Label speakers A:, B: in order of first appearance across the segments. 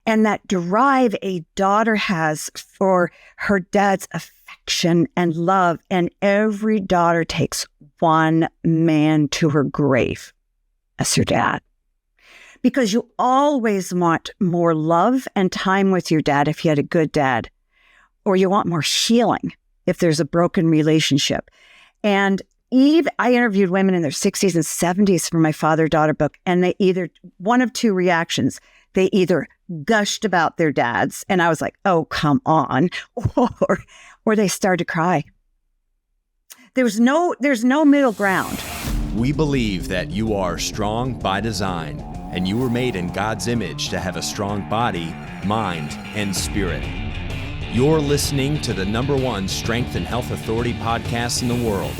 A: and that drive a daughter has for her dad's affection and love. And every daughter takes one man to her grave. That's your dad. Because you always want more love and time with your dad if you had a good dad, or you want more healing if there's a broken relationship. And I interviewed women in their 60s and 70s for my father-daughter book, and they either, one of two reactions, they either gushed about their dads, and I was like, oh, come on, or they started to cry. There's no middle ground.
B: We believe that you are strong by design, and you were made in God's image to have a strong body, mind, and spirit. You're listening to the #1 Strength and Health Authority podcast in the world.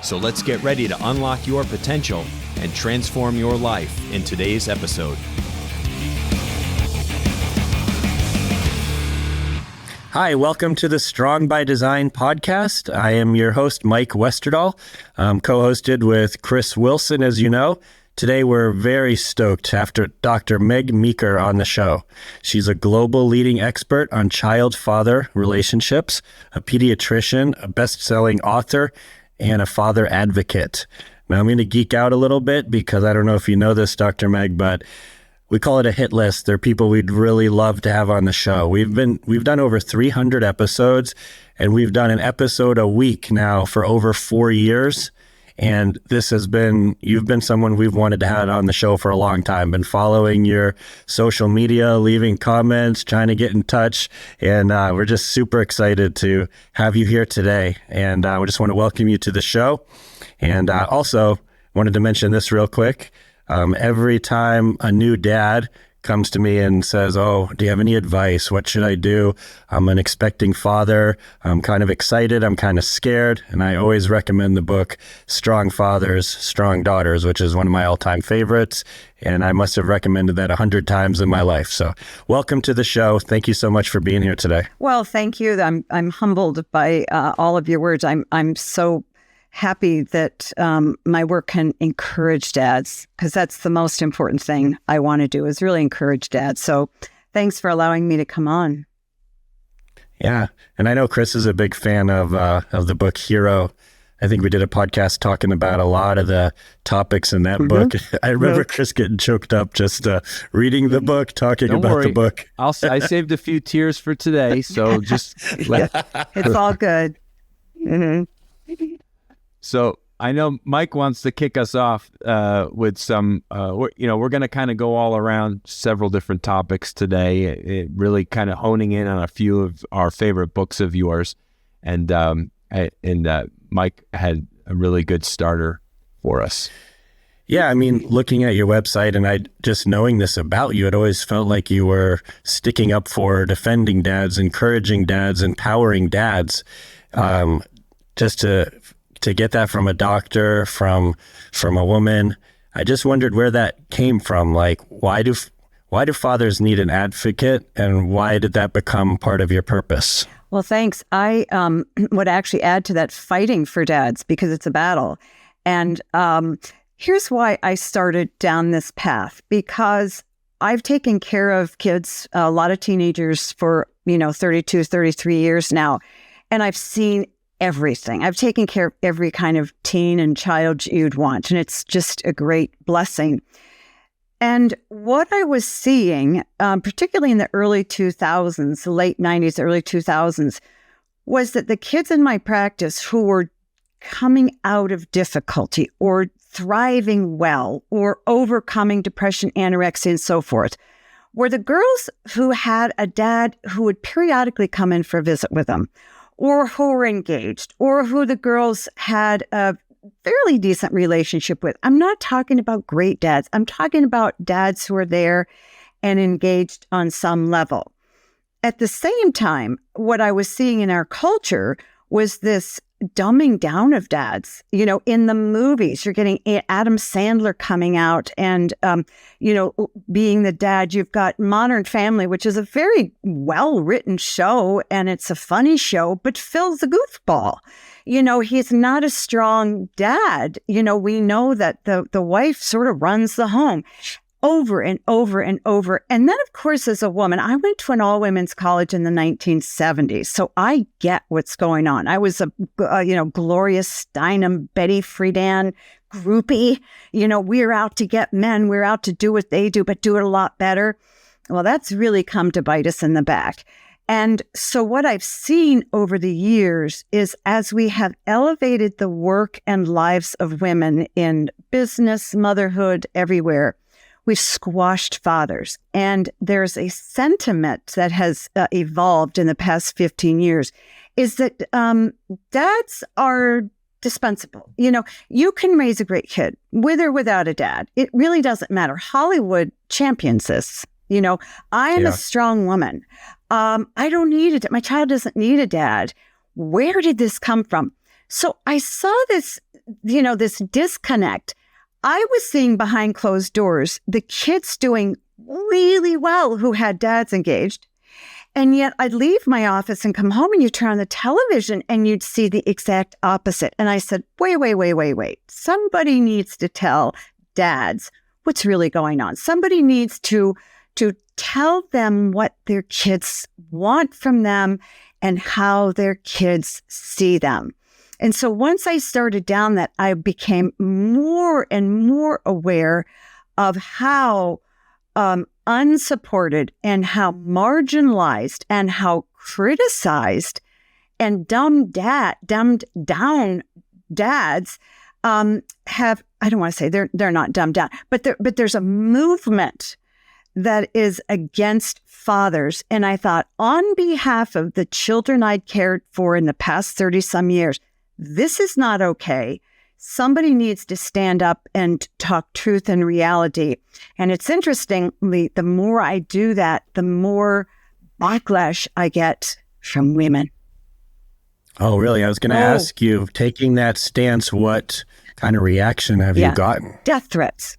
B: So let's get ready to unlock your potential and transform your life in today's episode.
C: Hi, welcome to the Strong by Design podcast. I am your host, Mike Westerdal. I'm co-hosted with Chris Wilson, as you know. Today, we're very stoked to have Dr. Meg Meeker on the show. She's a global leading expert on child-father relationships, a pediatrician, a best-selling author, and a father advocate. Now, I'm going to geek out a little bit because I don't know if you know this, Dr. Meg, but we call it a hit list. They're people we'd really love to have on the show. We've done over 300 episodes, and we've done an episode a week now for over 4 years. And you've been someone we've wanted to have on the show for a long time. Been following your social media, leaving comments, trying to get in touch. And we're just super excited to have you here today. And we just want to welcome you to the show. And also wanted to mention this real quick. Every time a new dad comes to me and says, oh, do you have any advice? What should I do? I'm an expecting father. I'm kind of excited. I'm kind of scared. And I always recommend the book, Strong Fathers, Strong Daughters, which is one of my all-time favorites. And I must have recommended that 100 times in my life. So welcome to the show. Thank you so much for being here today.
A: Well, thank you. I'm humbled by all of your words. I'm so happy that my work can encourage dads, because that's the most important thing I want to do, is really encourage dads. So thanks for allowing me to come on.
C: Yeah. And I know Chris is a big fan of the book Hero. I think we did a podcast talking about a lot of the topics in that book. I remember Chris getting choked up just reading the book, talking about the book.
D: I saved a few tears for today, so just
A: it's all good. Mm-hmm.
D: So I know Mike wants to kick us off with some, we're going to kind of go all around several different topics today, really kind of honing in on a few of our favorite books of yours. And Mike had a really good starter for us.
C: Yeah, I mean, looking at your website and just knowing this about you, it always felt like you were sticking up for defending dads, encouraging dads, empowering dads. Just to get that from a doctor, from a woman, I just wondered where that came from. Like, why do fathers need an advocate, and why did that become part of your purpose?
A: Well, thanks. I would actually add to that, fighting for dads, because it's a battle. And here's why I started down this path, because I've taken care of kids, a lot of teenagers, for 32, 33 years now, and I've seen everything. I've taken care of every kind of teen and child you'd want, and it's just a great blessing. And what I was seeing, particularly in the early 2000s, the late 90s, early 2000s, was that the kids in my practice who were coming out of difficulty or thriving well or overcoming depression, anorexia, and so forth, were the girls who had a dad who would periodically come in for a visit with them, or who were engaged, or who the girls had a fairly decent relationship with. I'm not talking about great dads. I'm talking about dads who are there and engaged on some level. At the same time, what I was seeing in our culture was this dumbing down of dads. In the movies, you're getting Adam Sandler coming out and, being the dad. You've got Modern Family, which is a very well-written show, and it's a funny show, but Phil's a goofball. He's not a strong dad. We know that the wife sort of runs the home. over and over and over. And then, of course, as a woman, I went to an all-women's college in the 1970s. So I get what's going on. I was a Gloria Steinem, Betty Friedan groupie. We're out to get men. We're out to do what they do, but do it a lot better. Well, that's really come to bite us in the back. And so what I've seen over the years is as we have elevated the work and lives of women in business, motherhood, everywhere, we've squashed fathers. And there's a sentiment that has evolved in the past 15 years is that dads are dispensable. You can raise a great kid with or without a dad. It really doesn't matter. Hollywood champions this. I am a strong woman. I don't need a dad. My child doesn't need a dad. Where did this come from? So I saw this, this disconnect. I was seeing behind closed doors the kids doing really well who had dads engaged. And yet I'd leave my office and come home and you turn on the television and you'd see the exact opposite. And I said, wait. Somebody needs to tell dads what's really going on. Somebody needs to tell them what their kids want from them and how their kids see them. And so once I started down that, I became more and more aware of how unsupported and how marginalized and how criticized and dumbed down dads have, I don't want to say they're not dumbed down, but there's a movement that is against fathers. And I thought, on behalf of the children I'd cared for in the past 30 some years, this is not okay. Somebody needs to stand up and talk truth and reality. And it's interestingly, the more I do that, the more backlash I get from women.
C: Oh, really? I was going to ask you, taking that stance, what kind of reaction have you gotten?
A: Death threats.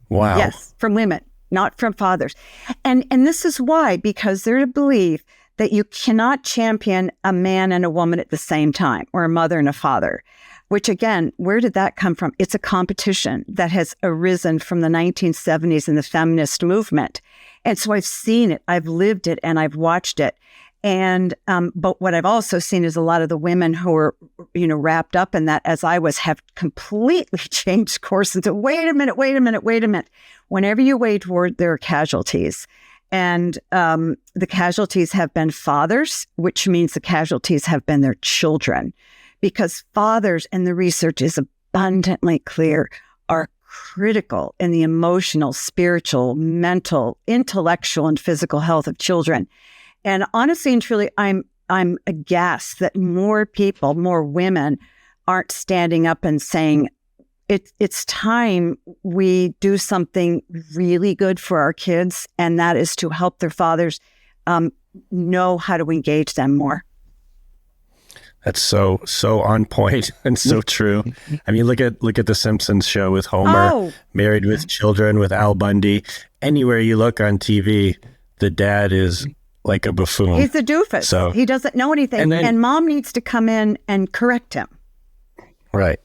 C: Wow.
A: Yes, from women. Not from fathers. And this is why, because they're to believe that you cannot champion a man and a woman at the same time, or a mother and a father, which again, where did that come from? It's a competition that has arisen from the 1970s in the feminist movement. And so I've seen it, I've lived it, and I've watched it. And, but what I've also seen is a lot of the women who are, wrapped up in that, as I was, have completely changed course and said, wait a minute. Whenever you wage war, there are casualties. And the casualties have been fathers, which means the casualties have been their children. Because fathers, and the research is abundantly clear, are critical in the emotional, spiritual, mental, intellectual, and physical health of children. And honestly and truly, I'm aghast that more people, more women, aren't standing up and saying, it's time we do something really good for our kids, and that is to help their fathers know how to engage them more.
C: That's so on point and so true. I mean, look at the Simpsons show with Homer, Married with Children with Al Bundy. Anywhere you look on TV, the dad is like a buffoon.
A: He's a doofus. So he doesn't know anything, and mom needs to come in and correct him.
C: Right.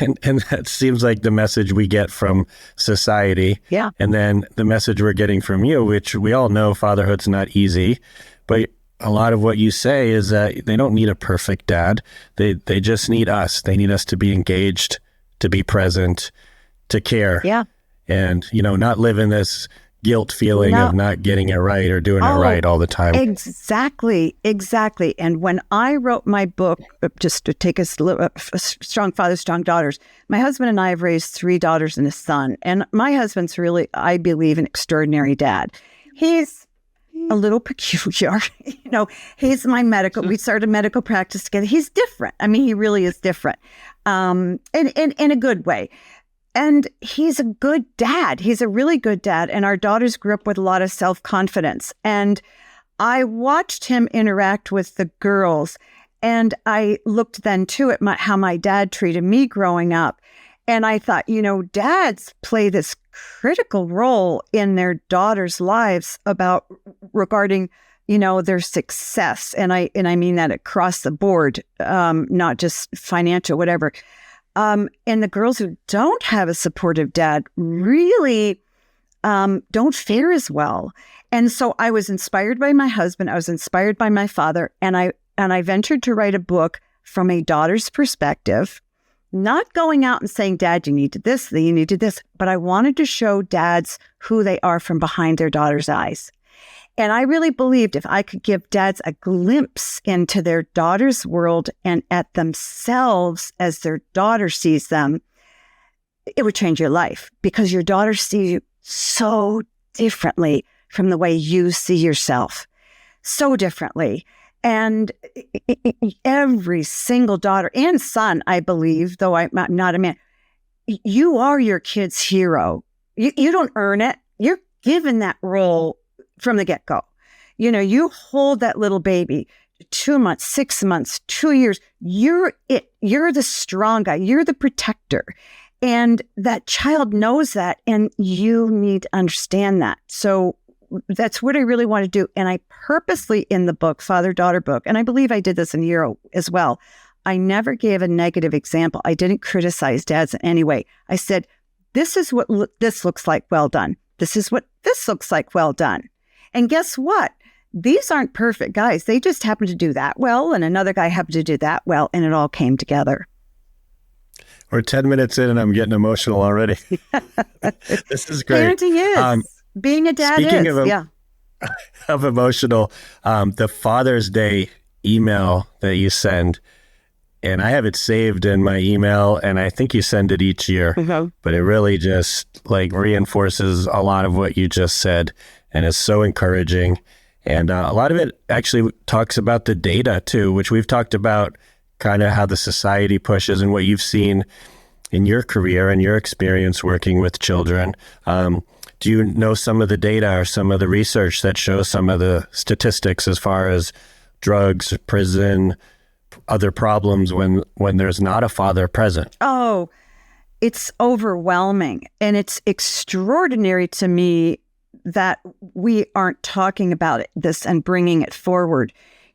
C: And that seems like the message we get from society. Yeah. And then the message we're getting from you, which we all know fatherhood's not easy, but a lot of what you say is that they don't need a perfect dad. They just need us. They need us to be engaged, to be present, to care. Yeah. And, not live in this guilt feeling of not getting it right or doing it right all the time.
A: Exactly. And when I wrote my book, just to take us Strong Fathers, Strong Daughters, my husband and I have raised 3 daughters and a son. And my husband's really, I believe, an extraordinary dad. He's a little peculiar. He's my medical, we started medical practice together. He's different. I mean, he really is different, in a good way. And he's a good dad. He's a really good dad. And our daughters grew up with a lot of self-confidence. And I watched him interact with the girls. And I looked then too at how my dad treated me growing up. And I thought, dads play this critical role in their daughters' lives regarding, their success. And I mean that across the board, not just financial, whatever. And the girls who don't have a supportive dad really don't fare as well. And so I was inspired by my husband. I was inspired by my father. And I ventured to write a book from a daughter's perspective, not going out and saying, Dad, you need to this, you need to this. But I wanted to show dads who they are from behind their daughter's eyes. And I really believed if I could give dads a glimpse into their daughter's world and at themselves as their daughter sees them, it would change your life, because your daughter sees you so differently from the way you see yourself. So differently. And every single daughter and son, I believe, though I'm not a man, you are your kid's hero. You don't earn it. You're given that role from the get-go. You hold that little baby 2 months, 6 months, 2 years. You're it. You're the strong guy. You're the protector. And that child knows that, and you need to understand that. So that's what I really want to do. And I purposely, in the book, father-daughter book, and I believe I did this in Euro as well, I never gave a negative example. I didn't criticize dads in any way. I said, this is what this looks like, well done. This is what this looks like, well done. And guess what? These aren't perfect guys. They just happen to do that well, and another guy happened to do that well, and it all came together.
C: We're 10 minutes in and I'm getting emotional already. This is great.
A: Parenting is. Being a dad
C: speaking
A: is.
C: Of emotional, the Father's Day email that you send, and I have it saved in my email, and I think you send it each year, but it really just reinforces a lot of what you just said, and is so encouraging. And a lot of it actually talks about the data too, which we've talked about, kind of how the society pushes and what you've seen in your career and your experience working with children. Do you know some of the data or some of the research that shows some of the statistics as far as drugs, prison, other problems when there's not a father present?
A: Oh, it's overwhelming. And it's extraordinary to me that we aren't talking about this and bringing it forward.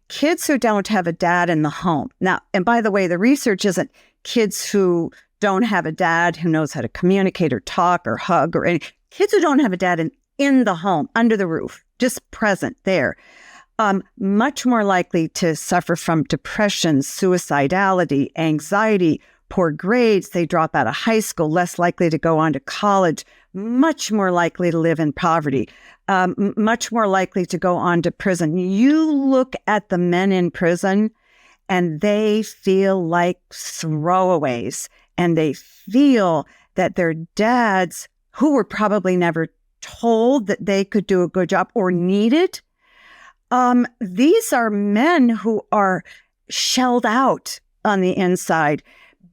A: Kids who don't have a dad in the home. Now, and by the way, the research isn't kids who don't have a dad who knows how to communicate or talk or hug or anything. Kids who don't have a dad in the home, under the roof, just present there, much more likely to suffer from depression, suicidality, anxiety, poor grades. They drop out of high school, less likely to go on to college, much more likely to live in poverty, much more likely to go on to prison. You look at the men in prison and they feel like throwaways, and they feel that their dads, who were probably never told that they could do a good job or needed, these are men who are shelled out on the inside,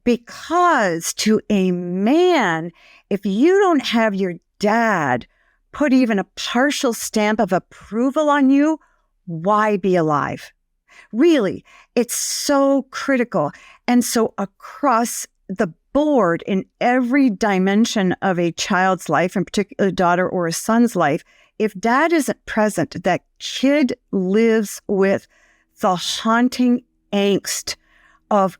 A: because to a man, if you don't have your dad put even a partial stamp of approval on you, why be alive? Really, it's so critical. And so across the board, in every dimension of a child's life, in particular a daughter or a son's life, if dad isn't present, that kid lives with the haunting angst of,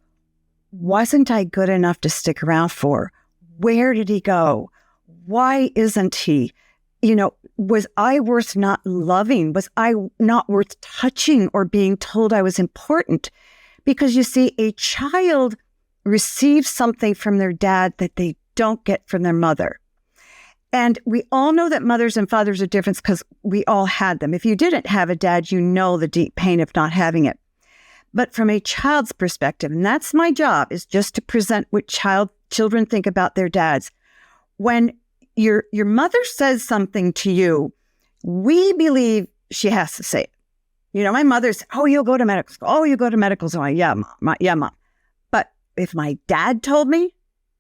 A: wasn't I good enough to stick around for? Where did he go? Why isn't he? Was I worth not loving? Was I not worth touching or being told I was important? Because you see, a child receives something from their dad that they don't get from their mother. And we all know that mothers and fathers are different because we all had them. If you didn't have a dad, you know the deep pain of not having it. But from a child's perspective, and that's my job, is just to present what children think about their dads. When your mother says something to you, we believe she has to say it. My mother said, oh, you'll go to medical school. Oh, you go to medical school. Yeah, mom. Yeah, mom. But if my dad told me,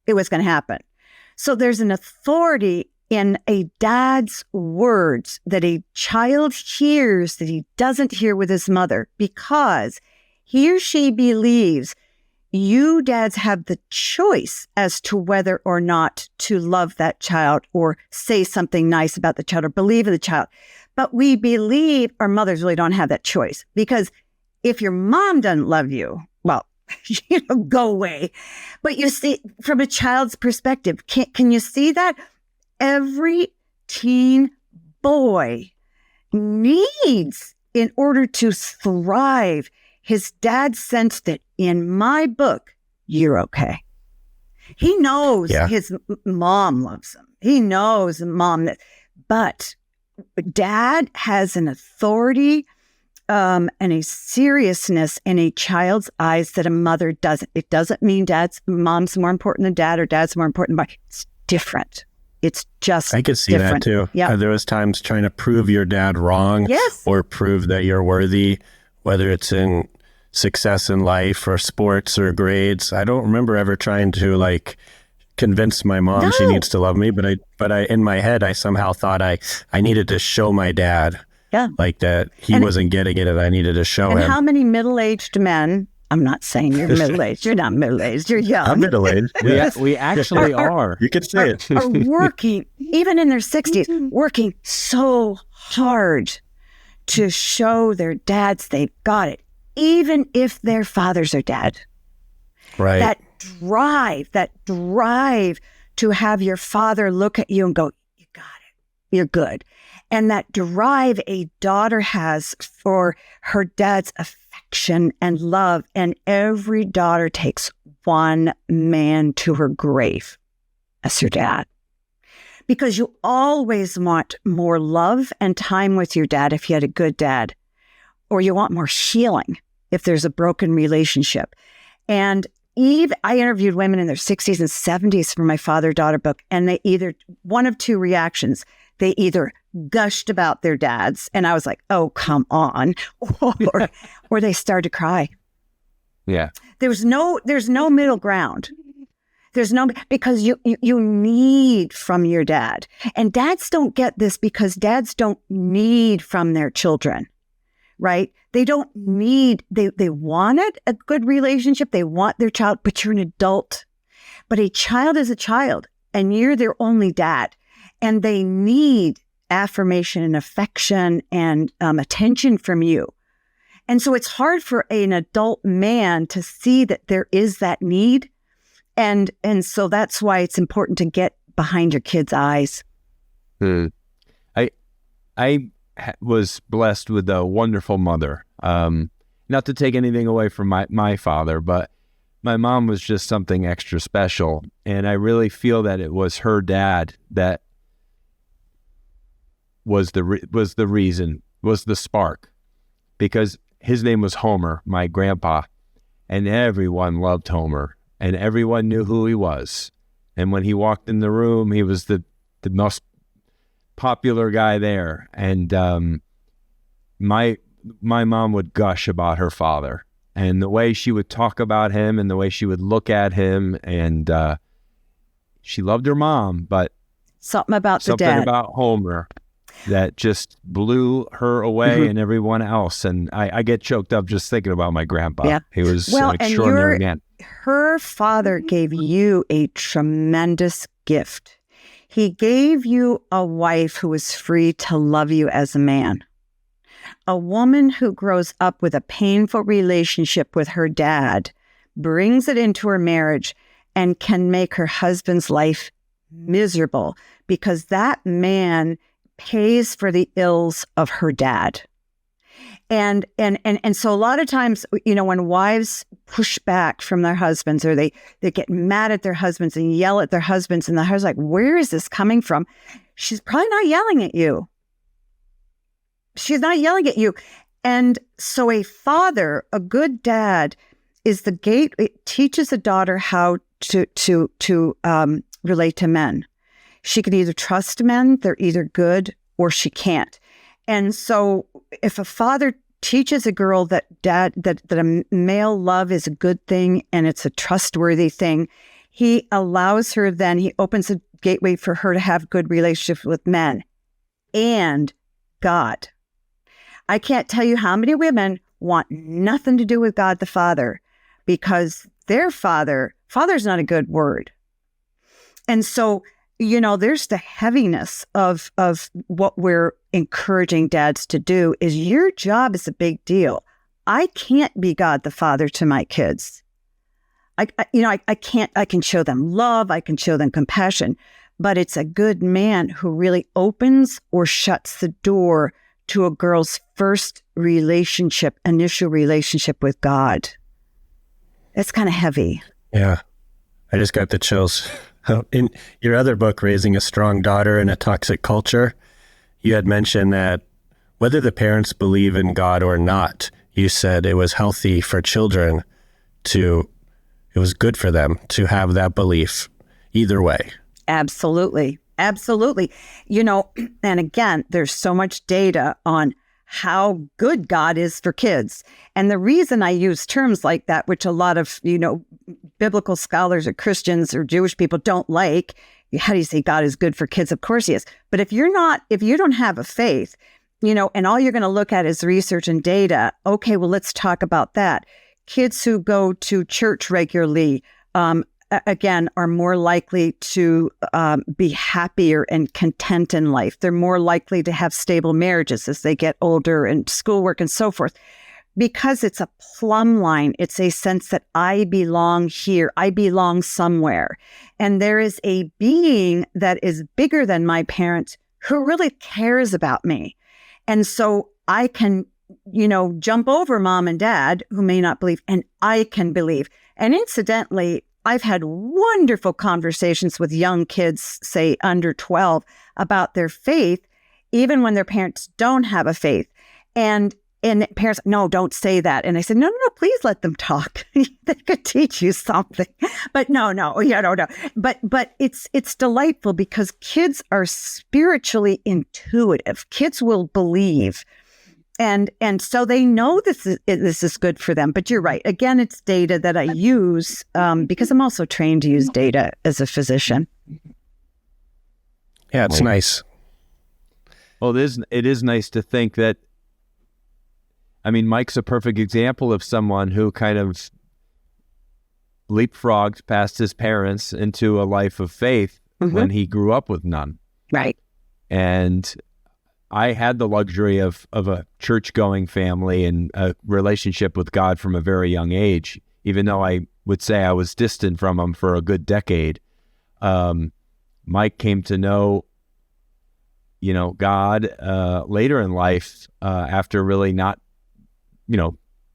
A: it was going to happen. So there's an authority in a dad's words that a child hears that he doesn't hear with his mother, because he or she believes you dads have the choice as to whether or not to love that child or say something nice about the child or believe in the child. But we believe our mothers really don't have that choice, because if your mom doesn't love you, well, go away. But you see, from a child's perspective, can you see that? Every teen boy needs in order to thrive. His dad sensed it. In my book, you're okay. He knows his mom loves him. He knows mom that, but dad has an authority and a seriousness in a child's eyes that a mother doesn't. It doesn't mean mom's more important than dad or dad's more important, but it's different. It's just
C: I could see
A: different.
C: that too.
A: Yeah.
C: There was times trying to prove your dad wrong or prove that you're worthy, whether it's in success in life or sports or grades. I don't remember ever trying to like convince my mom she needs to love me, but I in my head I somehow thought I needed to show my dad like that he wasn't getting it and I needed to show him.
A: And how many middle-aged men, I'm not saying you're middle-aged, you're not middle-aged, you're young.
C: I'm middle-aged.
D: We actually are.
C: You could say it.
A: Are working, even in their 60s, working so hard to show their dads they've got it, even if their fathers are dead.
C: Right.
A: That drive to have your father look at you and go, you got it, you're good. And that drive a daughter has for her dad's affection and love. And every daughter takes one man to her grave as her dad. Because you always want more love and time with your dad if you had a good dad. Or you want more healing if there's a broken relationship. And I interviewed women in their 60s and 70s for my father-daughter book, and they either, one of two reactions, they either gushed about their dads, and I was like, oh, come on, or they started to cry.
D: Yeah.
A: There's no middle ground. There's no, because you need from your dad. And dads don't get this because dads don't need from their children. Right? They don't need, they wanted a good relationship. They want their child, but you're an adult. But a child is a child and you're their only dad. And they need affirmation and affection and attention from you. And so it's hard for an adult man to see that there is that need. And so that's why it's important to get behind your kid's eyes.
D: I was blessed with a wonderful mother. Not to take anything away from my father, but my mom was just something extra special. And I really feel that it was her dad that was the reason, was the spark. Because his name was Homer, my grandpa, and everyone loved Homer, and everyone knew who he was. And when he walked in the room, he was the most popular guy there. And my mom would gush about her father and the way she would talk about him and the way she would look at him. And she loved her mom, but
A: something about
D: Homer that just blew her away and everyone else. And I get choked up just thinking about my grandpa. Yeah. He was an extraordinary man.
A: Her father gave you a tremendous gift. He gave you a wife who was free to love you as a man. A woman who grows up with a painful relationship with her dad, brings it into her marriage, and can make her husband's life miserable because that man pays for the ills of her dad. And so a lot of times, when wives push back from their husbands or they get mad at their husbands and yell at their husbands, and the husband's like, where is this coming from? She's probably not yelling at you. She's not yelling at you. And so a father, a good dad, is the gate. It teaches a daughter how to relate to men. She can either trust men, they're either good, or she can't. And so if a father teaches a girl that a male love is a good thing and it's a trustworthy thing, he allows her then, he opens a gateway for her to have good relationships with men and God. I can't tell you how many women want nothing to do with God the Father because their father's not a good word. And so, there's the heaviness of what we're encouraging dads to do is your job is a big deal. I can't be God the Father to my kids. I can show them love. I can show them compassion, but it's a good man who really opens or shuts the door to a girl's first initial relationship with God. It's kind of heavy.
C: Yeah. I just got the chills. In your other book, Raising a Strong Daughter in a Toxic Culture, you had mentioned that whether the parents believe in God or not, you said it was healthy for children it was good for them to have that belief either way.
A: Absolutely. Absolutely. And again, there's so much data on how good God is for kids. And the reason I use terms like that, which a lot of, biblical scholars or Christians or Jewish people don't like, how do you say God is good for kids? Of course he is. But if you don't have a faith, and all you're going to look at is research and data, okay, well, let's talk about that. Kids who go to church regularly, again, are more likely to be happier and content in life. They're more likely to have stable marriages as they get older and schoolwork and so forth. Because it's a plumb line, it's a sense that I belong here, I belong somewhere. And there is a being that is bigger than my parents who really cares about me. And so I can, jump over mom and dad who may not believe, and I can believe. And incidentally, I've had wonderful conversations with young kids, say under 12, about their faith, even when their parents don't have a faith. And parents, no, don't say that. And I said, no, please let them talk. They could teach you something. But no. But it's delightful because kids are spiritually intuitive. Kids will believe. And so they know this is good for them. But you're right. Again, it's data that I use because I'm also trained to use data as a physician.
C: Yeah, it's nice.
D: Well, it is nice to think that, Mike's a perfect example of someone who kind of leapfrogged past his parents into a life of faith when he grew up with none.
A: Right.
D: And I had the luxury of a church-going family and a relationship with God from a very young age, even though I would say I was distant from him for a good decade. Mike came to know, God later in life after really not,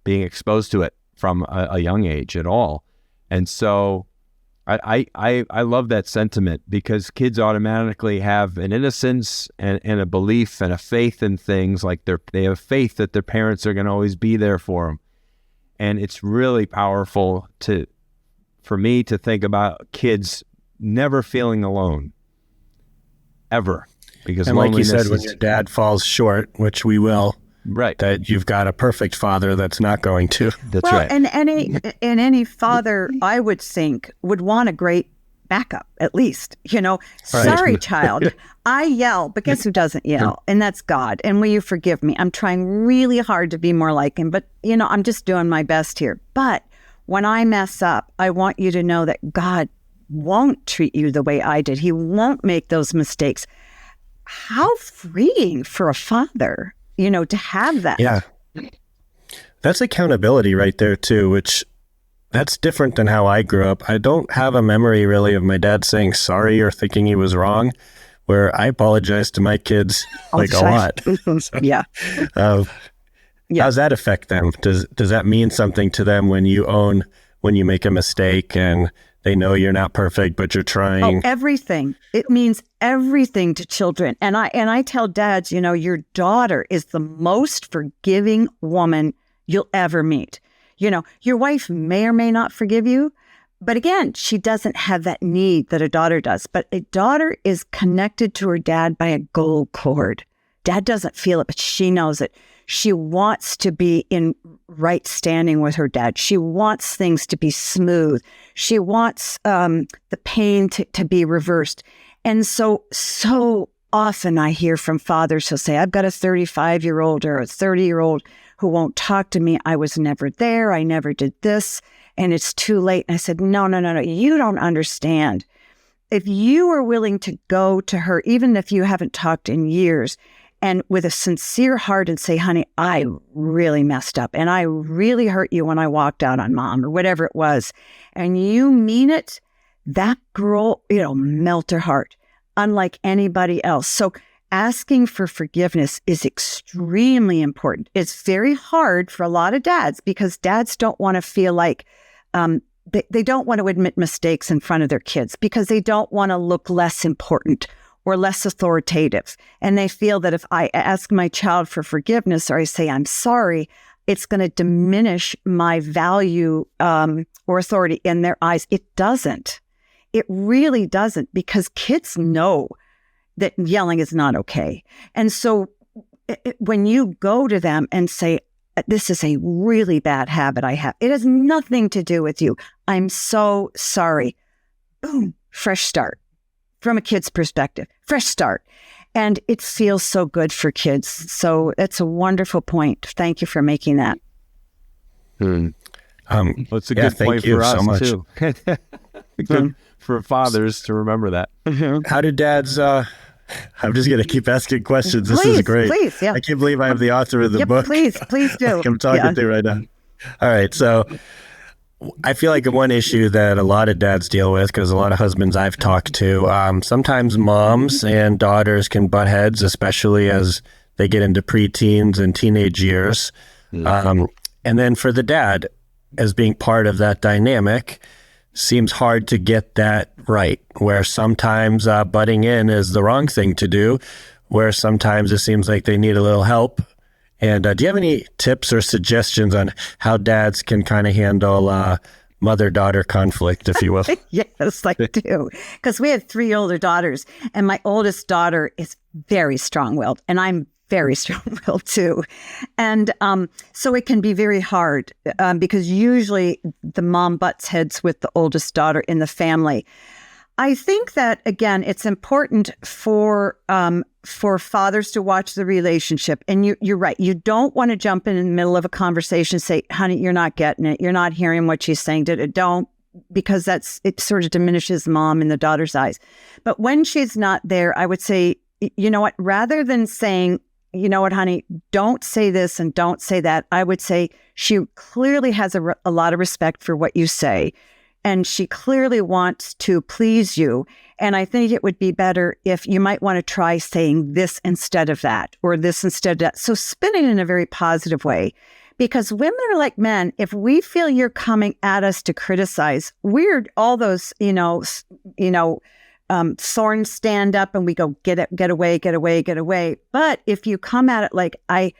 D: being exposed to it from a young age at all. And so I love that sentiment because kids automatically have an innocence and a belief and a faith in things, like they have faith that their parents are going to always be there for them. And it's really powerful for me to think about kids never feeling alone, ever. Because
C: and like you said, when your dad falls short, which we will,
D: right,
C: that you've got a perfect father that's not going to.
D: That's right.
A: And any father, I would think, would want a great backup, at least. Sorry, child, I yell, but guess who doesn't yell? And that's God. And will you forgive me? I'm trying really hard to be more like him, but I'm just doing my best here. But when I mess up, I want you to know that God won't treat you the way I did. He won't make those mistakes. How freeing for a father, to have that.
C: Yeah. That's accountability right there too, which that's different than how I grew up. I don't have a memory really of my dad saying sorry or thinking he was wrong, where I apologize to my kids a lot. So,
A: yeah.
C: How does that affect them? Does that mean something to them when you make a mistake and they know you're not perfect, but you're trying?
A: Oh, everything. It means everything to children. And I tell dads, your daughter is the most forgiving woman you'll ever meet. Your wife may or may not forgive you, but again, she doesn't have that need that a daughter does. But a daughter is connected to her dad by a gold cord. Dad doesn't feel it, but she knows it. She wants to be in right standing with her dad. She wants things to be smooth. She wants the pain to be reversed. And so often I hear from fathers who'll say, I've got a 35-year-old or a 30-year-old who won't talk to me. I was never there. I never did this. And it's too late. And I said, no. You don't understand. If you are willing to go to her, even if you haven't talked in years, and with a sincere heart and say, honey, I really messed up and I really hurt you when I walked out on mom or whatever it was, and you mean it, that girl, melt her heart. unlike anybody else. So asking for forgiveness is extremely important. It's very hard for a lot of dads because dads don't want to feel like they don't want to admit mistakes in front of their kids because they don't want to look less important or less authoritative. And they feel that if I ask my child for forgiveness or I say, I'm sorry, it's going to diminish my value or authority in their eyes. It doesn't. It really doesn't, because kids know that yelling is not okay. And so when you go to them and say, this is a really bad habit I have, it has nothing to do with you. I'm so sorry. Boom, fresh start. From a kid's perspective, fresh start. And it feels so good for kids. So it's a wonderful point. Thank you for making that.
D: Well, it's a good point for us, so much. Too. Good for fathers to remember that.
C: How do dads... I'm just going to keep asking questions. This is great.
A: Please, yeah.
C: I can't believe I have the author of the book.
A: Please do.
C: Like I'm talking to right now. All right. So I feel like one issue that a lot of dads deal with, because a lot of husbands I've talked to, sometimes moms and daughters can butt heads, especially as they get into preteens and teenage years. And then for the dad, as being part of that dynamic, seems hard to get that right, where sometimes butting in is the wrong thing to do, where sometimes it seems like they need a little help. And do you have any tips or suggestions on how dads can kind of handle mother-daughter conflict, if you will?
A: Yes, I do. Because we have 3 older daughters, and my oldest daughter is very strong-willed, and I'm very strong-willed too. And so it can be very hard because usually the mom butts heads with the oldest daughter in the family. I think that, again, it's important for fathers to watch the relationship. And you're right. You don't want to jump in the middle of a conversation and say, honey, you're not getting it. You're not hearing what she's saying. Don't, because it sort of diminishes mom in the daughter's eyes. But when she's not there, I would say, you know what, rather than saying, you know what, honey, don't say this and don't say that, I would say she clearly has a lot of respect for what you say. And she clearly wants to please you. And I think it would be better if you might want to try saying this instead of that, or this instead of that. So spin it in a very positive way, because women are like men. If we feel you're coming at us to criticize, we're all those, thorns stand up and we go, get away. But if you come at it like, I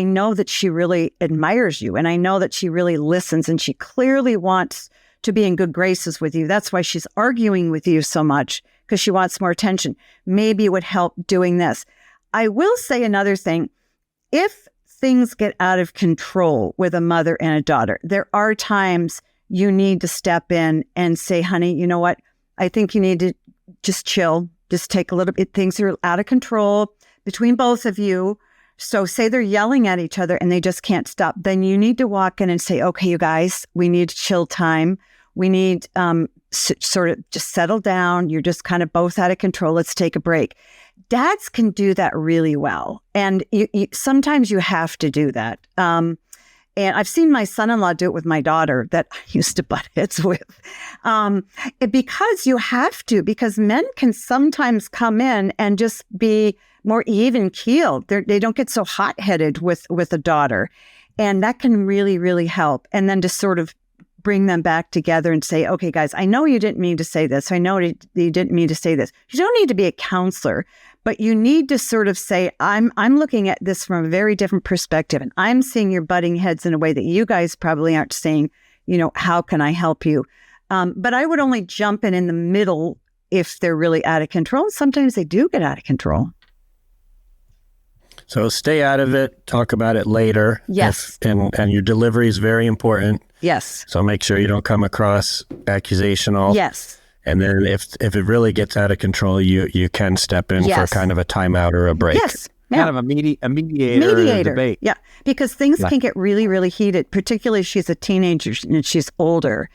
A: know that she really admires you, and I know that she really listens, and she clearly wants to be in good graces with you. That's why she's arguing with you so much, because she wants more attention. Maybe it would help doing this. I will say another thing. If things get out of control with a mother and a daughter, there are times you need to step in and say, honey, you know what? I think you need to just chill, just take a little bit. Things are out of control between both of you. So say they're yelling at each other and they just can't stop. Then you need to walk in and say, okay, you guys, we need chill time. We need sort of just settle down. You're just kind of both out of control. Let's take a break. Dads can do that really well. And sometimes you have to do that. And I've seen my son-in-law do it with my daughter that I used to butt heads with. Because you have to, because men can sometimes come in and just be more even-keeled. They don't get so hot-headed with a daughter. And that can really, really help. And then to sort of bring them back together and say, okay, guys, I know you didn't mean to say this. I know you didn't mean to say this. You don't need to be a counselor, but you need to sort of say, I'm looking at this from a very different perspective, and I'm seeing your butting heads in a way that you guys probably aren't saying, how can I help you? But I would only jump in the middle if they're really out of control. Sometimes they do get out of control.
C: So stay out of it, talk about it later.
A: Yes.
C: And your delivery is very important.
A: Yes.
C: So make sure you don't come across accusational.
A: Yes.
C: And then if it really gets out of control, you can step in for kind of a timeout or a break.
A: Yes. Yeah.
D: Kind of a mediator in a debate.
A: Yeah, because things can get really, really heated, particularly if she's a teenager and she's older.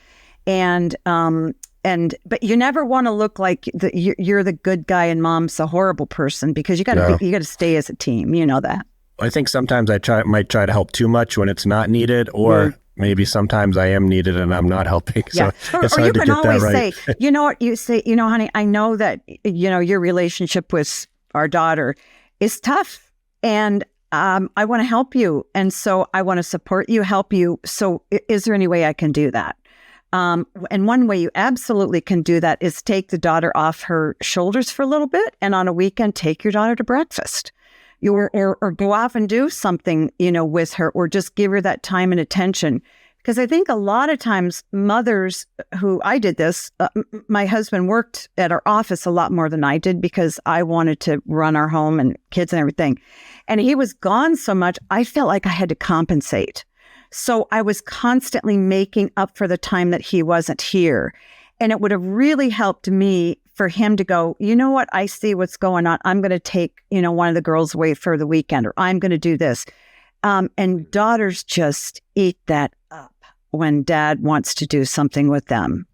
A: But you never want to look like you're the good guy and mom's the horrible person, because you got to stay as a team. You know that.
C: I think sometimes I might try to help too much when it's not needed, or maybe sometimes I am needed and I'm not helping. So it's
A: or you
C: hard to
A: can
C: get that
A: always
C: right.
A: say, you know what, you say, honey, I know that, your relationship with our daughter is tough, and I want to help you. And so I want to support you, help you. So is there any way I can do that? And one way you absolutely can do that is take the daughter off her shoulders for a little bit, and on a weekend, take your daughter to breakfast. Or go off and do something, with her, or just give her that time and attention. Because I think a lot of times mothers I did this, my husband worked at our office a lot more than I did because I wanted to run our home and kids and everything. And he was gone so much, I felt like I had to compensate. So I was constantly making up for the time that he wasn't here. And it would have really helped me for him to go, you know what, I see what's going on. I'm going to take, one of the girls away for the weekend, or I'm going to do this. And daughters just eat that up when dad wants to do something with them.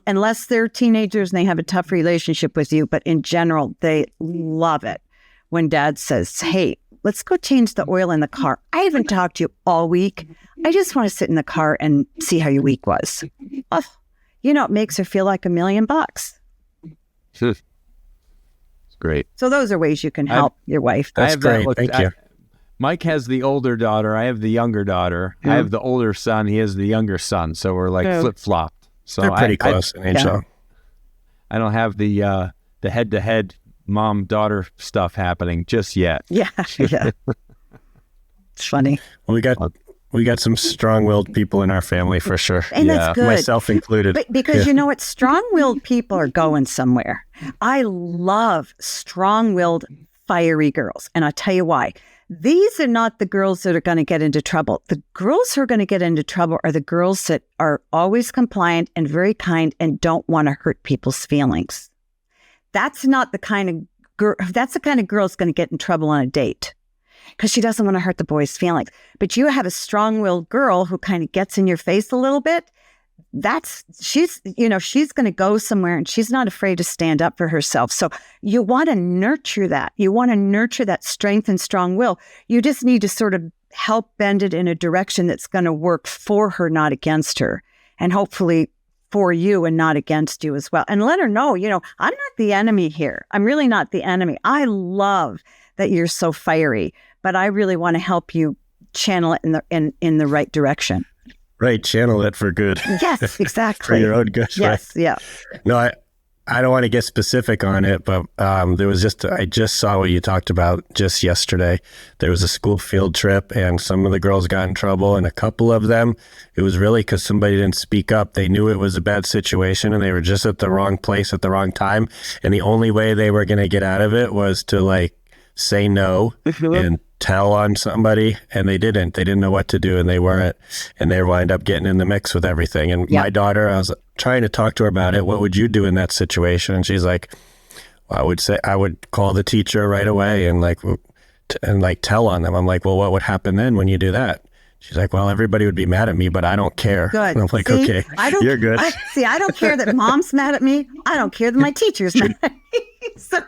A: Unless they're teenagers and they have a tough relationship with you. But in general, they love it when dad says, hey, let's go change the oil in the car. I haven't talked to you all week. I just want to sit in the car and see how your week was. Oh, it makes her feel like $1 million.
D: It's great.
A: So those are ways you can help your wife.
C: That's great. Thank you.
D: Mike has the older daughter. I have the younger daughter. I have the older son. He has the younger son. So we're like flip-flopped. So
C: they're pretty close in age.
D: I don't have the head-to-head mom-daughter stuff happening just yet.
A: Yeah. It's funny.
C: Well, we got some strong-willed people in our family for sure.
A: And that's good.
C: Myself included.
A: But because you know what? Strong-willed people are going somewhere. I love strong-willed, fiery girls. And I'll tell you why. These are not the girls that are going to get into trouble. The girls who are going to get into trouble are the girls that are always compliant and very kind and don't want to hurt people's feelings. That's not the kind of girl. That's the kind of girl that's going to get in trouble on a date because she doesn't want to hurt the boy's feelings. But you have a strong-willed girl who kind of gets in your face a little bit. She's going to go somewhere and she's not afraid to stand up for herself. So you want to nurture that. You want to nurture that strength and strong will. You just need to sort of help bend it in a direction that's going to work for her, not against her. And hopefully for you and not against you as well. And let her know, I'm not the enemy here. I'm really not the enemy. I love that you're so fiery, but I really want to help you channel it in the right direction.
C: Right, channel it for good.
A: Yes, exactly.
C: For your own good.
A: Yes,
C: right?
A: Yeah.
C: No, I don't want to get specific on it, but there was I just saw what you talked about just yesterday. There was a school field trip and some of the girls got in trouble, and a couple of them, it was really because somebody didn't speak up. They knew it was a bad situation and they were just at the wrong place at the wrong time. And the only way they were going to get out of it was to say no and tell on somebody, and they didn't know what to do, and they wind up getting in the mix with everything. And my daughter, I was trying to talk to her about it. What would you do in that situation? And she's like, well, I would call the teacher right away and tell on them. I'm like, well, what would happen then when you do that? She's like, well, everybody would be mad at me, but I don't care.
A: Good.
C: And I'm like, okay, you're good.
A: I don't care that mom's mad at me. I don't care that my teacher's mad at me. So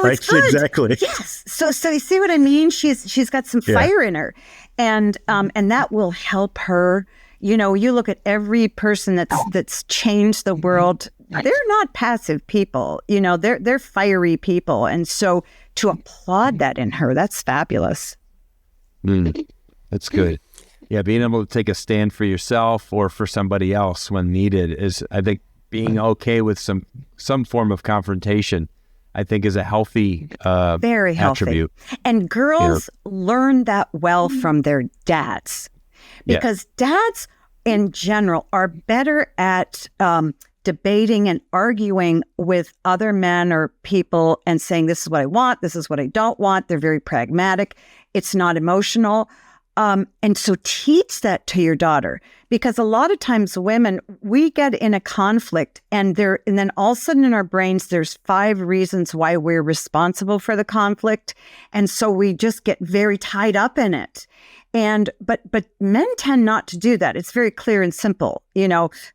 A: it's good.
C: Exactly.
A: Yes. So you see what I mean? She's got some fire in her, and that will help her. You look at every person that's changed the world. They're not passive people. They're fiery people, and so to applaud that in her, that's fabulous.
D: That's good. Yeah, being able to take a stand for yourself or for somebody else when needed is, I think, being okay with some form of confrontation, I think, is a healthy
A: very healthy
D: attribute.
A: And girls learn that well from their dads, because dads in general are better at debating and arguing with other men or people and saying, this is what I want, this is what I don't want. They're very pragmatic. It's not emotional. And so teach that to your daughter, because a lot of times women, we get in a conflict and then all of a sudden in our brains, there's 5 reasons why we're responsible for the conflict. And so we just get very tied up in it. But men tend not to do that. It's very clear and simple.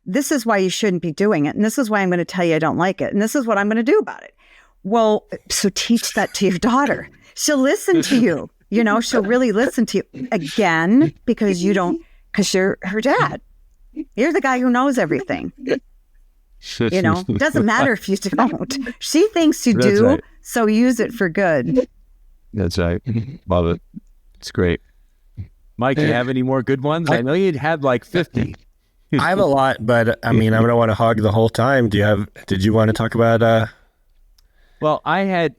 A: This is why you shouldn't be doing it. And this is why I'm going to tell you I don't like it. And this is what I'm going to do about it. Well, so teach that to your daughter. She'll listen to you. She'll really listen to you again, because you don't because you're her dad. You're the guy who knows everything. It doesn't matter if you don't. She thinks you do, right. So use it for good.
D: That's right. Love it. It's great. Mike, you have any more good ones? I know you'd had like 50.
C: I have a lot, but I mean, I don't want to hog the whole time. Did you want to talk about...
D: Well, I had,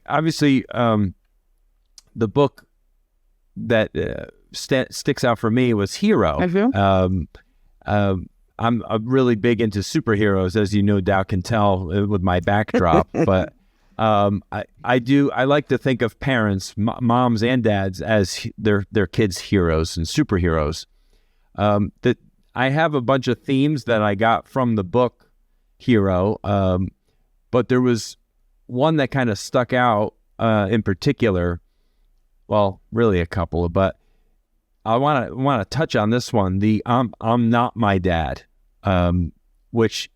D: obviously the book that sticks out for me was Hero. Mm-hmm. I'm really big into superheroes, as you no doubt can tell with my backdrop. But I like to think of parents, moms and dads, as their kids' heroes and superheroes. That I have a bunch of themes that I got from the book Hero, but there was one that kind of stuck out in particular. Well, really a couple, but I want to touch on this one, the I'm not my dad, which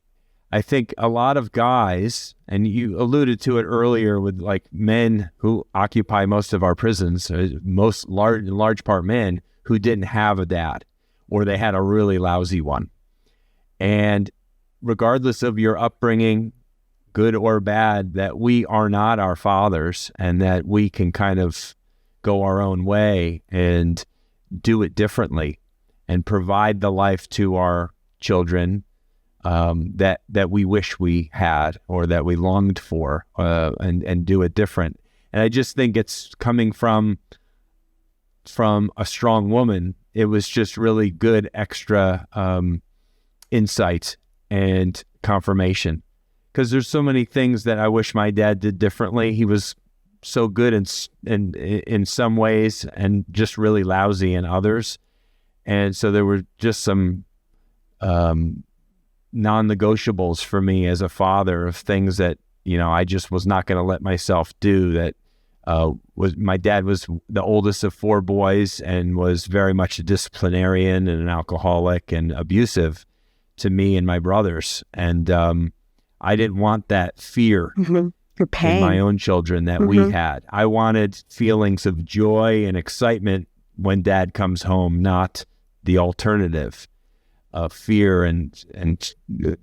D: I think a lot of guys, and you alluded to it earlier with like men who occupy most of our prisons, most large part men who didn't have a dad, or they had a really lousy one. And regardless of your upbringing, good or bad, that we are not our fathers, and that we can kind of go our own way and do it differently and provide the life to our children that we wish we had or that we longed for, and do it different. And I just think it's coming from a strong woman. It was just really good extra insight and confirmation, because there's so many things that I wish my dad did differently. He was so good in some ways and just really lousy in others. And so there were just some non-negotiables for me as a father of things that, I just was not going to let myself do. That my dad was the oldest of 4 boys and was very much a disciplinarian and an alcoholic and abusive to me and my brothers. And I didn't want that fear in my own children that we had. I wanted feelings of joy and excitement when dad comes home, not the alternative of fear and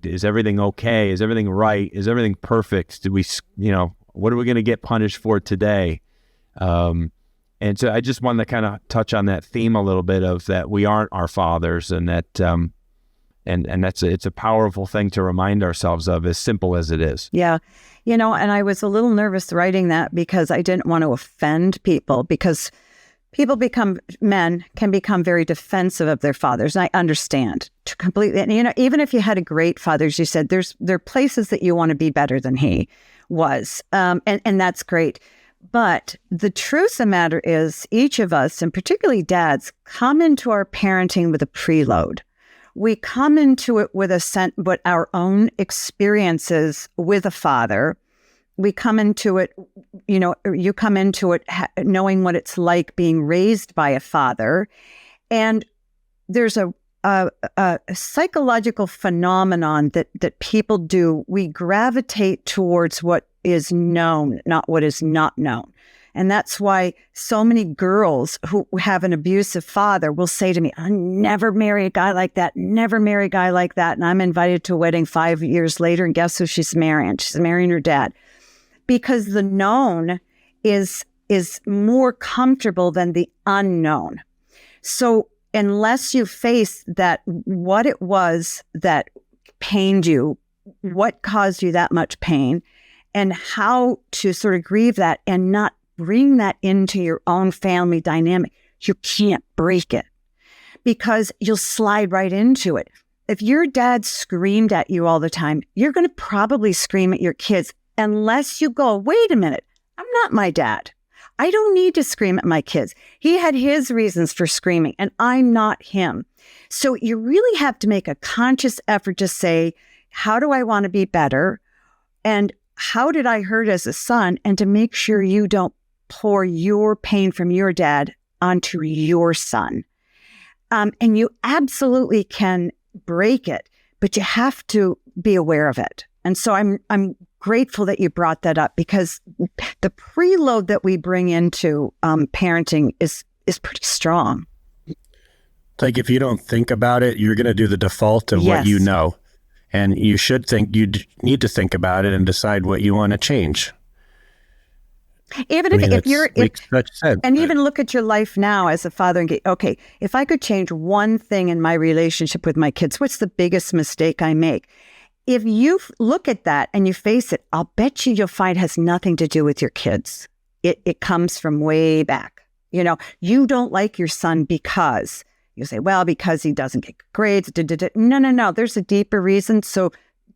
D: is everything okay? Is everything right? Is everything perfect? Did we, what are we going to get punished for today? And so I just wanted to kind of touch on that theme a little bit of that we aren't our fathers, and that and it's a powerful thing to remind ourselves of, as simple as it is.
A: Yeah. And I was a little nervous writing that because I didn't want to offend people, because men can become very defensive of their fathers. And I understand completely. And, even if you had a great father, as you said, there are places that you want to be better than he was. And that's great. But the truth of the matter is, each of us, and particularly dads, come into our parenting with a preload. We come into it with with our own experiences with a father. We come into it, you come into it knowing what it's like being raised by a father. And there's a psychological phenomenon that people do. We gravitate towards what is known, not what is not known. And that's why so many girls who have an abusive father will say to me, I'll never marry a guy like that, never marry a guy like that. And I'm invited to a wedding 5 years later, and guess who she's marrying? She's marrying her dad. Because the known is more comfortable than the unknown. So unless you face that, what it was that pained you, what caused you that much pain, and how to sort of grieve that and not bring that into your own family dynamic, you can't break it, because you'll slide right into it. If your dad screamed at you all the time, you're going to probably scream at your kids, unless you go, wait a minute, I'm not my dad. I don't need to scream at my kids. He had his reasons for screaming, and I'm not him. So you really have to make a conscious effort to say, how do I want to be better? And how did I hurt as a son? And to make sure you don't pour your pain from your dad onto your son. And you absolutely can break it, but you have to be aware of it. And so I'm grateful that you brought that up, because the preload that we bring into parenting is pretty strong.
C: It's like if you don't think about it, you're going to do the default of what you know. And you should think, need to think about it and decide what you want to change.
A: Even if you're,
C: such sense,
A: and even look at your life now as a father and okay, if I could change one thing in my relationship with my kids, what's the biggest mistake I make? If you look at that and you face it, I'll bet you'll find it has nothing to do with your kids. It comes from way back. You don't like your son because you say, well, because he doesn't get grades. No. There's a deeper reason. So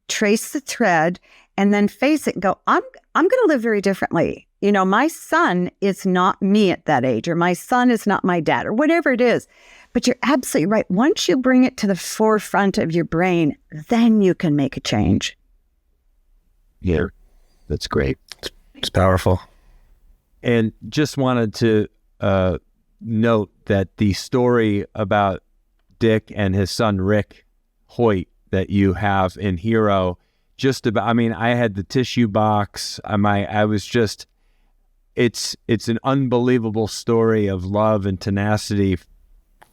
A: trace the thread and then face it and go, I'm going to live very differently. My son is not me at that age, or my son is not my dad, or whatever it is. But you're absolutely right. Once you bring it to the forefront of your brain, then you can make a change.
D: Yeah, that's great.
C: It's powerful.
D: And just wanted to note that the story about Dick and his son Rick Hoyt that you have in Hero, I had the tissue box. It's an unbelievable story of love and tenacity.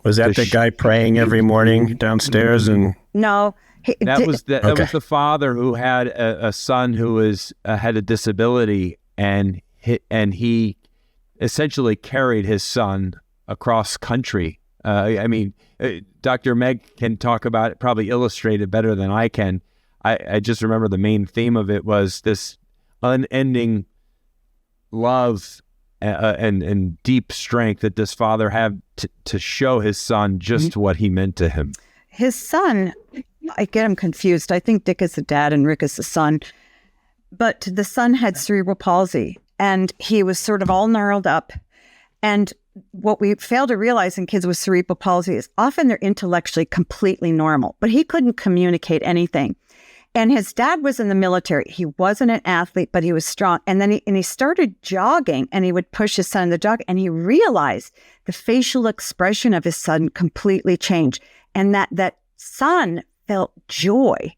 C: Was that the guy praying every morning downstairs? And
A: no,
D: that was the father who had a son who had a disability, and he essentially carried his son across country. Dr. Meg can talk about it, probably illustrate it better than I can. I just remember the main theme of it was this unending love and deep strength that this father had to show his son just what he meant to him.
A: His son, I get him confused. I think Dick is the dad and Rick is the son. But the son had cerebral palsy, and he was sort of all gnarled up. And what we fail to realize in kids with cerebral palsy is often they're intellectually completely normal, but he couldn't communicate anything. And his dad was in the military. He wasn't an athlete, but he was strong. And then he started jogging, and he would push his son in the jog, and he realized the facial expression of his son completely changed, and that son felt joy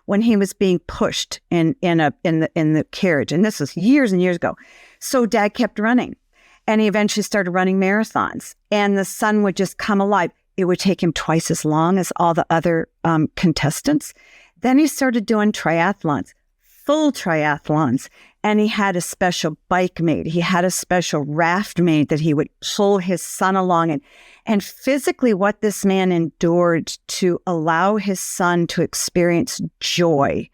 A: when he was being pushed in the carriage. And this was years and years ago. So dad kept running, and he eventually started running marathons, and the son would just come alive. It would take him twice as long as all the other contestants. Then he started doing triathlons, full triathlons, and he had a special bike made. He had a special raft made that he would pull his son along in. And physically what this man endured to allow his son to experience joy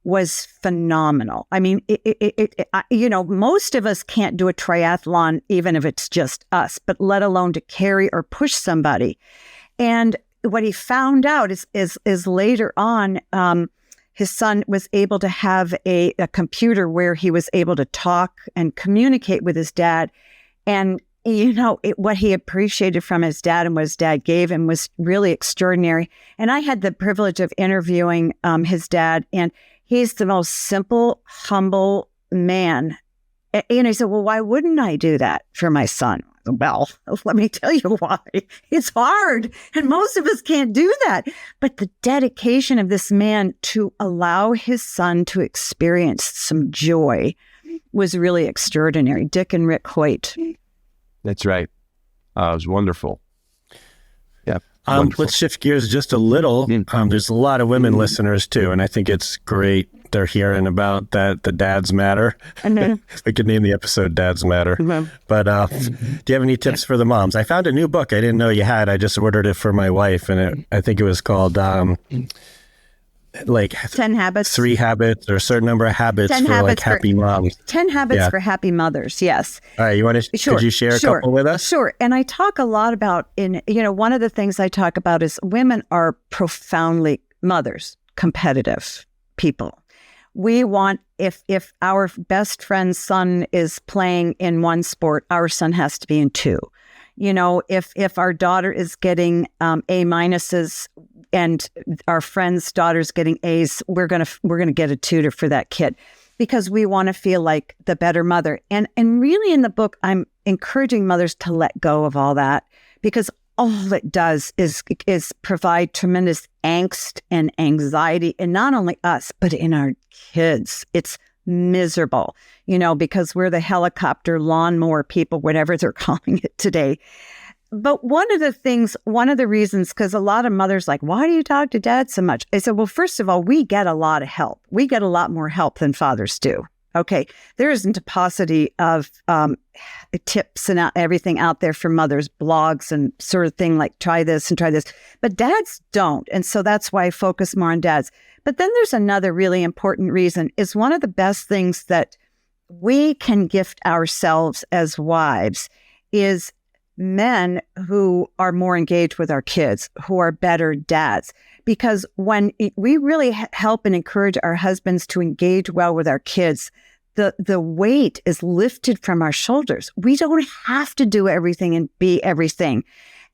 A: was phenomenal. I mean, most of us can't do a triathlon, even if it's just us, but let alone to carry or push somebody. And what he found out is later on, his son was able to have a computer where he was able to talk and communicate with his dad. And, what he appreciated from his dad and what his dad gave him was really extraordinary. And I had the privilege of interviewing his dad, and he's the most simple, humble man. And he said, well, why wouldn't I do that for my son? Well, let me tell you why. It's hard, and most of us can't do that. But the dedication of this man to allow his son to experience some joy was really extraordinary. Dick and Rick Hoyt.
D: That's right. It was wonderful. Yeah. Wonderful.
C: Let's shift gears just a little. There's a lot of women listeners too, and I think it's great they're hearing about that the dads matter. We could name the episode Dads Matter. But do you have any tips for the moms? I found a new book I didn't know you had. I just ordered it for my wife, and I think it was called
A: 10 Habits.
C: 3 habits or a certain number of habits for happy moms.
A: 10 habits for happy mothers, yes.
C: All right, you want to, could you share a couple with us?
A: Sure, and I talk a lot about, one of the things I talk about is women are profoundly, mothers, competitive people. We want, if our best friend's son is playing in one sport, our son has to be in 2. If our daughter is getting A minuses and our friend's daughter's getting A's, we're gonna get a tutor for that kid because we want to feel like the better mother. And really in the book, I'm encouraging mothers to let go of all that, because all it does is provide tremendous angst and anxiety in not only us, but in our kids. It's miserable, because we're the helicopter lawnmower people, whatever they're calling it today. But one of the reasons, because a lot of mothers like, why do you talk to dad so much? I said, well, first of all, we get a lot of help. We get a lot more help than fathers do. Okay. There isn't a paucity of tips and everything out there for mothers, blogs and sort of thing like try this and try this. But dads don't. And so that's why I focus more on dads. But then there's another really important reason is one of the best things that we can gift ourselves as wives is men who are more engaged with our kids, who are better dads. Because when we really help and encourage our husbands to engage well with our kids, the weight is lifted from our shoulders. We don't have to do everything and be everything.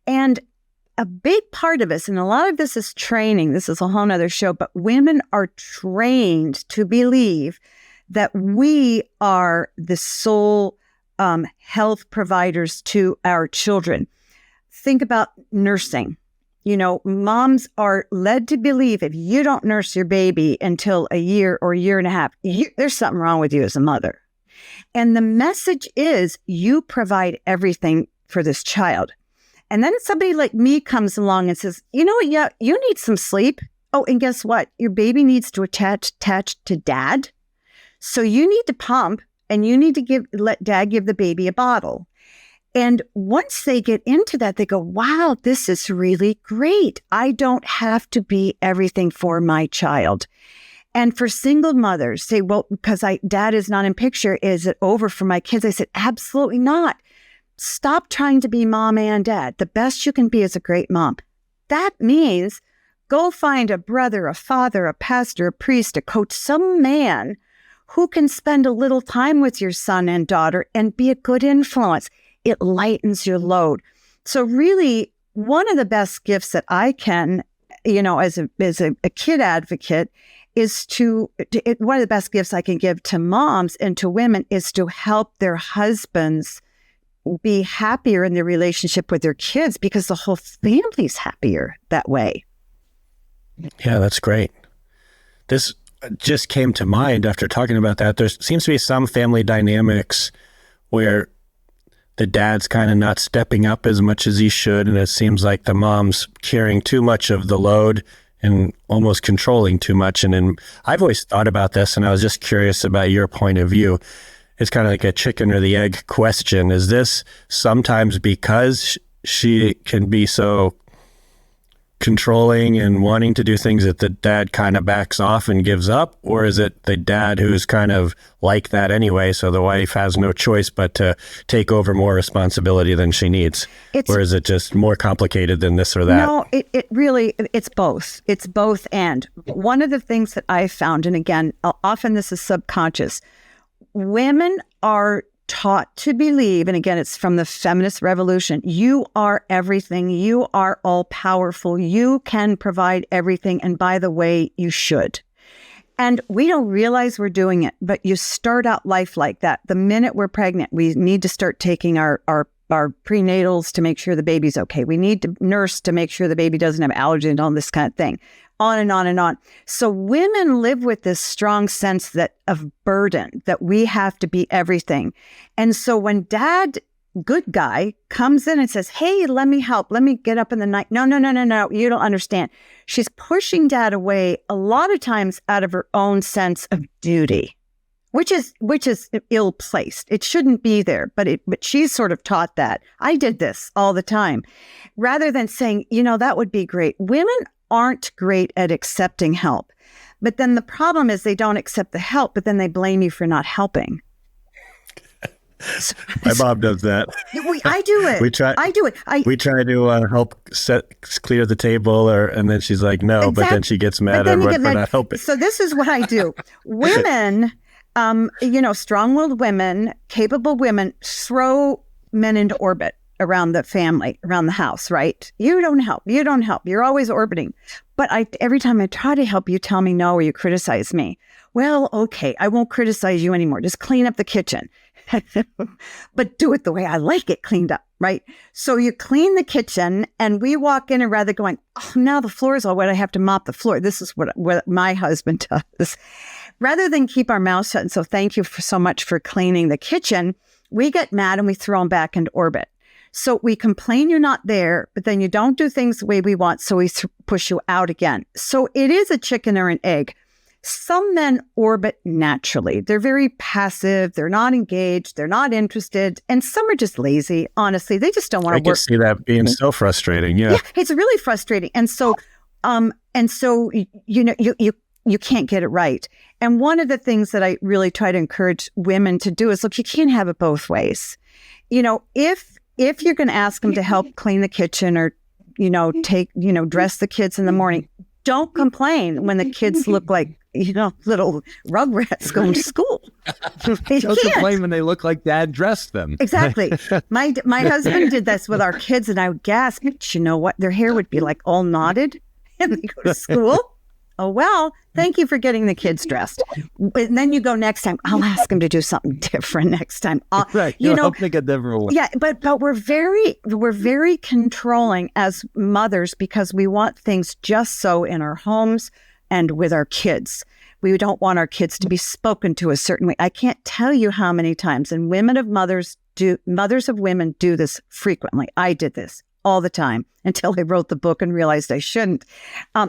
A: And a big part of us, and a lot of this is training, this is a whole nother show, but women are trained to believe that we are the sole health providers to our children. Think about nursing. You know, moms are led to believe if you don't nurse your baby until a year or a year and a half, there's something wrong with you as a mother. And the message is you provide everything for this child. And then somebody like me comes along and says, you know what? Yeah, you need some sleep. Oh, and guess what? Your baby needs to attach to dad. So you need to pump and you need to let dad give the baby a bottle. And once they get into that, they go, wow, this is really great. I don't have to be everything for my child. And for single mothers, say, well, because dad is not in picture, is it over for my kids? I said, absolutely not. Stop trying to be mom and dad. The best you can be is a great mom. That means go find a brother, a father, a pastor, a priest, a coach, some man who can spend a little time with your son and daughter and be a good influence. It lightens your load. So really, one of the best gifts that I can, as a kid advocate, is one of the best gifts I can give to moms and to women is to help their husbands be happier in their relationship with their kids because the whole family's happier that way.
C: Yeah, that's great. This just came to mind after talking about that. There seems to be some family dynamics where the dad's kind of not stepping up as much as he should, and it seems like the mom's carrying too much of the load and almost controlling too much. And I've always thought about this, and I was just curious about your point of view. It's kind of like a chicken or the egg question. Is this sometimes because she can be so controlling and wanting to do things that the dad kind of backs off and gives up? Or is it the dad who's kind of like that anyway, so the wife has no choice but to take over more responsibility than she needs? Or is it just more complicated than this or that?
A: No, it's both. It's both. And one of the things that I found, and again, often this is subconscious, women are taught to believe, and again, it's from the feminist revolution, you are everything. You are all powerful. You can provide everything. And by the way, you should. And we don't realize we're doing it, but you start out life like that. The minute we're pregnant, we need to start taking our prenatals to make sure the baby's okay. We need to nurse to make sure the baby doesn't have allergy and all this kind of thing. On and on and on. So women live with this strong sense of burden, that we have to be everything. And so when dad, good guy, comes in and says, hey, let me help. Let me get up in the night. No, you don't understand. She's pushing dad away a lot of times out of her own sense of duty, which is ill-placed. It shouldn't be there, but she's sort of taught that. I did this all the time. Rather than saying, that would be great. Women aren't great at accepting help. But then the problem is they don't accept the help, but then they blame you for not helping.
C: My mom does that.
A: I do it. I do it.
C: We try to help clear the table, and then she's like, no, but then she gets mad at everyone for not helping.
A: So this is what I do. Women, strong-willed women, capable women, throw men into orbit around the family, around the house, right? You don't help. You're always orbiting. But every time I try to help, you tell me no, or you criticize me. Well, okay, I won't criticize you anymore. Just clean up the kitchen. But do it the way I like it cleaned up, right? So you clean the kitchen, and we walk in and rather going, oh, now the floor is all wet, I have to mop the floor. This is what my husband does. Rather than keep our mouths shut, and so thank you so much for cleaning the kitchen, we get mad and we throw them back into orbit. So we complain you're not there, but then you don't do things the way we want. So we push you out again. So it is a chicken or an egg. Some men orbit naturally. They're very passive. They're not engaged. They're not interested. And some are just lazy. Honestly, they just don't want to work.
C: I can see that being so frustrating. Yeah.
A: It's really frustrating. And so, you can't get it right. And one of the things that I really try to encourage women to do is, look, you can't have it both ways. If you're going to ask them to help clean the kitchen or, dress the kids in the morning, don't complain when the kids look like, little rugrats going to school.
D: Don't complain when they look like dad dressed them.
A: Exactly. My husband did this with our kids, and I would gasp. You know what? Their hair would be like all knotted, and they go to school. Oh, well, thank you for getting the kids dressed. And then you go next time, I'll ask them to do something different next time.
D: Right. I'll pick a different one.
A: Yeah, but we're very controlling as mothers because we want things just so in our homes and with our kids. We don't want our kids to be spoken to a certain way. I can't tell you how many times, and mothers of women do this frequently. I did this all the time until I wrote the book and realized I shouldn't.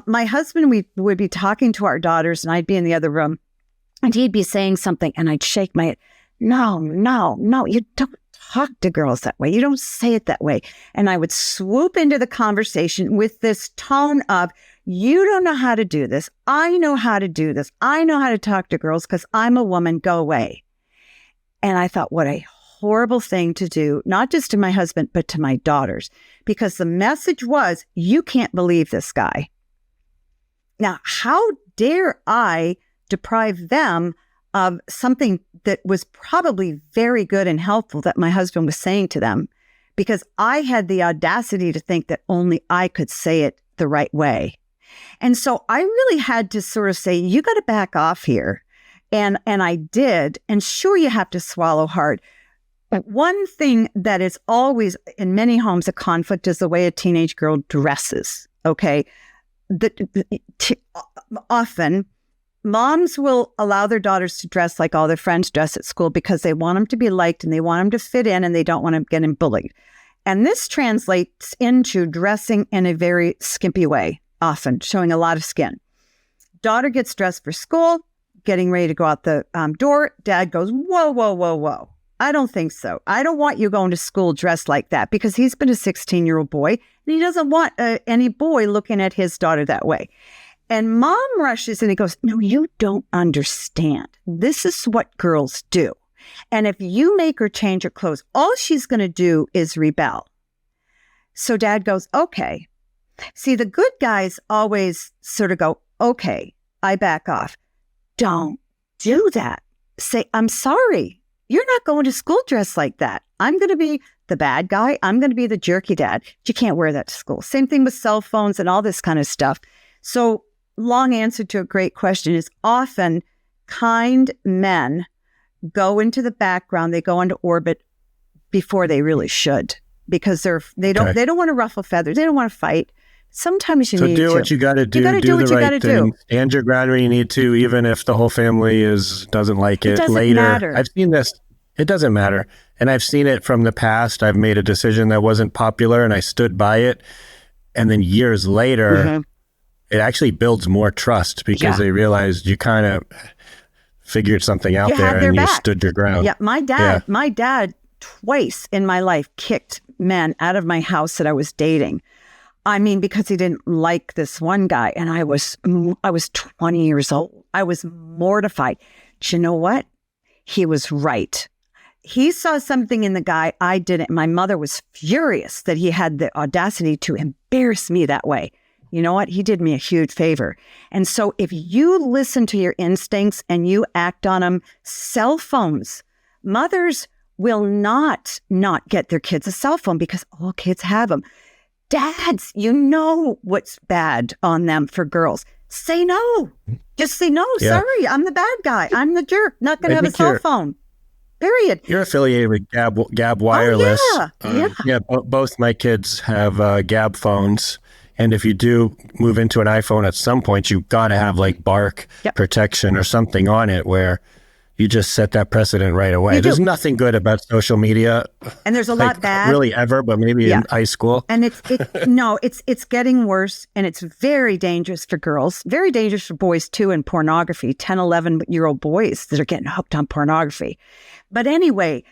A: My husband, we would be talking to our daughters, and I'd be in the other room, and he'd be saying something, and I'd shake my head. No, you don't talk to girls that way. You don't say it that way. And I would swoop into the conversation with this tone of, you don't know how to do this. I know how to do this. I know how to talk to girls because I'm a woman. Go away. And I thought, what a horrible thing to do, not just to my husband, but to my daughters, because the message was, you can't believe this guy. Now, how dare I deprive them of something that was probably very good and helpful that my husband was saying to them, because I had the audacity to think that only I could say it the right way. And so I really had to sort of say, you got to back off here. And I did. And sure, you have to swallow hard. But one thing that is always in many homes a conflict is the way a teenage girl dresses. Okay. Often moms will allow their daughters to dress like all their friends dress at school because they want them to be liked and they want them to fit in and they don't want to get them bullied. And this translates into dressing in a very skimpy way, often showing a lot of skin. Daughter gets dressed for school, getting ready to go out the door. Dad goes, whoa, whoa, whoa, whoa. I don't think so. I don't want you going to school dressed like that, because he's been a 16-year-old boy and he doesn't want any boy looking at his daughter that way. And mom rushes and he goes, no, you don't understand. This is what girls do. And if you make her change her clothes, all she's going to do is rebel. So dad goes, okay. See, the good guys always sort of go, okay, I back off. Don't do that. Say, I'm sorry. You're not going to school dressed like that. I'm going to be the bad guy. I'm going to be the jerky dad. You can't wear that to school. Same thing with cell phones and all this kind of stuff. So long answer to a great question is often kind men go into the background. They go into orbit before they really should, because they don't want to ruffle feathers. They don't want to fight. Sometimes you need to.
C: So do what you got to do. Do the right thing. Stand your ground when you need to, even if the whole family doesn't like it. Later, matter. I've seen this. It doesn't matter. And I've seen it from the past. I've made a decision that wasn't popular and I stood by it. And then years later, it actually builds more trust because they realized you kind of figured something out there and you stood your ground.
A: Yeah, my dad twice in my life kicked men out of my house that I was dating. I mean, because he didn't like this one guy, and I was 20 years old. I was mortified. But you know what? He was right. He saw something in the guy I didn't. My mother was furious that he had the audacity to embarrass me that way. You know what? He did me a huge favor. And so if you listen to your instincts and you act on them, cell phones, mothers will not get their kids a cell phone because all kids have them. Dads, you know what's bad on them for girls. Say no. Just say no. Yeah. Sorry, I'm the bad guy. I'm the jerk. Not going to have a cell phone. Period.
C: You're affiliated with Gab Wireless.
A: Oh, yeah.
C: Both my kids have Gab phones. And if you do move into an iPhone at some point, you've got to have like bark protection or something on it where you just set that precedent right away. There's nothing good about social media.
A: And there's a lot bad.
C: Really ever, but maybe in high school.
A: And it's getting worse, and it's very dangerous for girls, very dangerous for boys too, in pornography, 10, 11-year-old boys that are getting hooked on pornography. But anyway,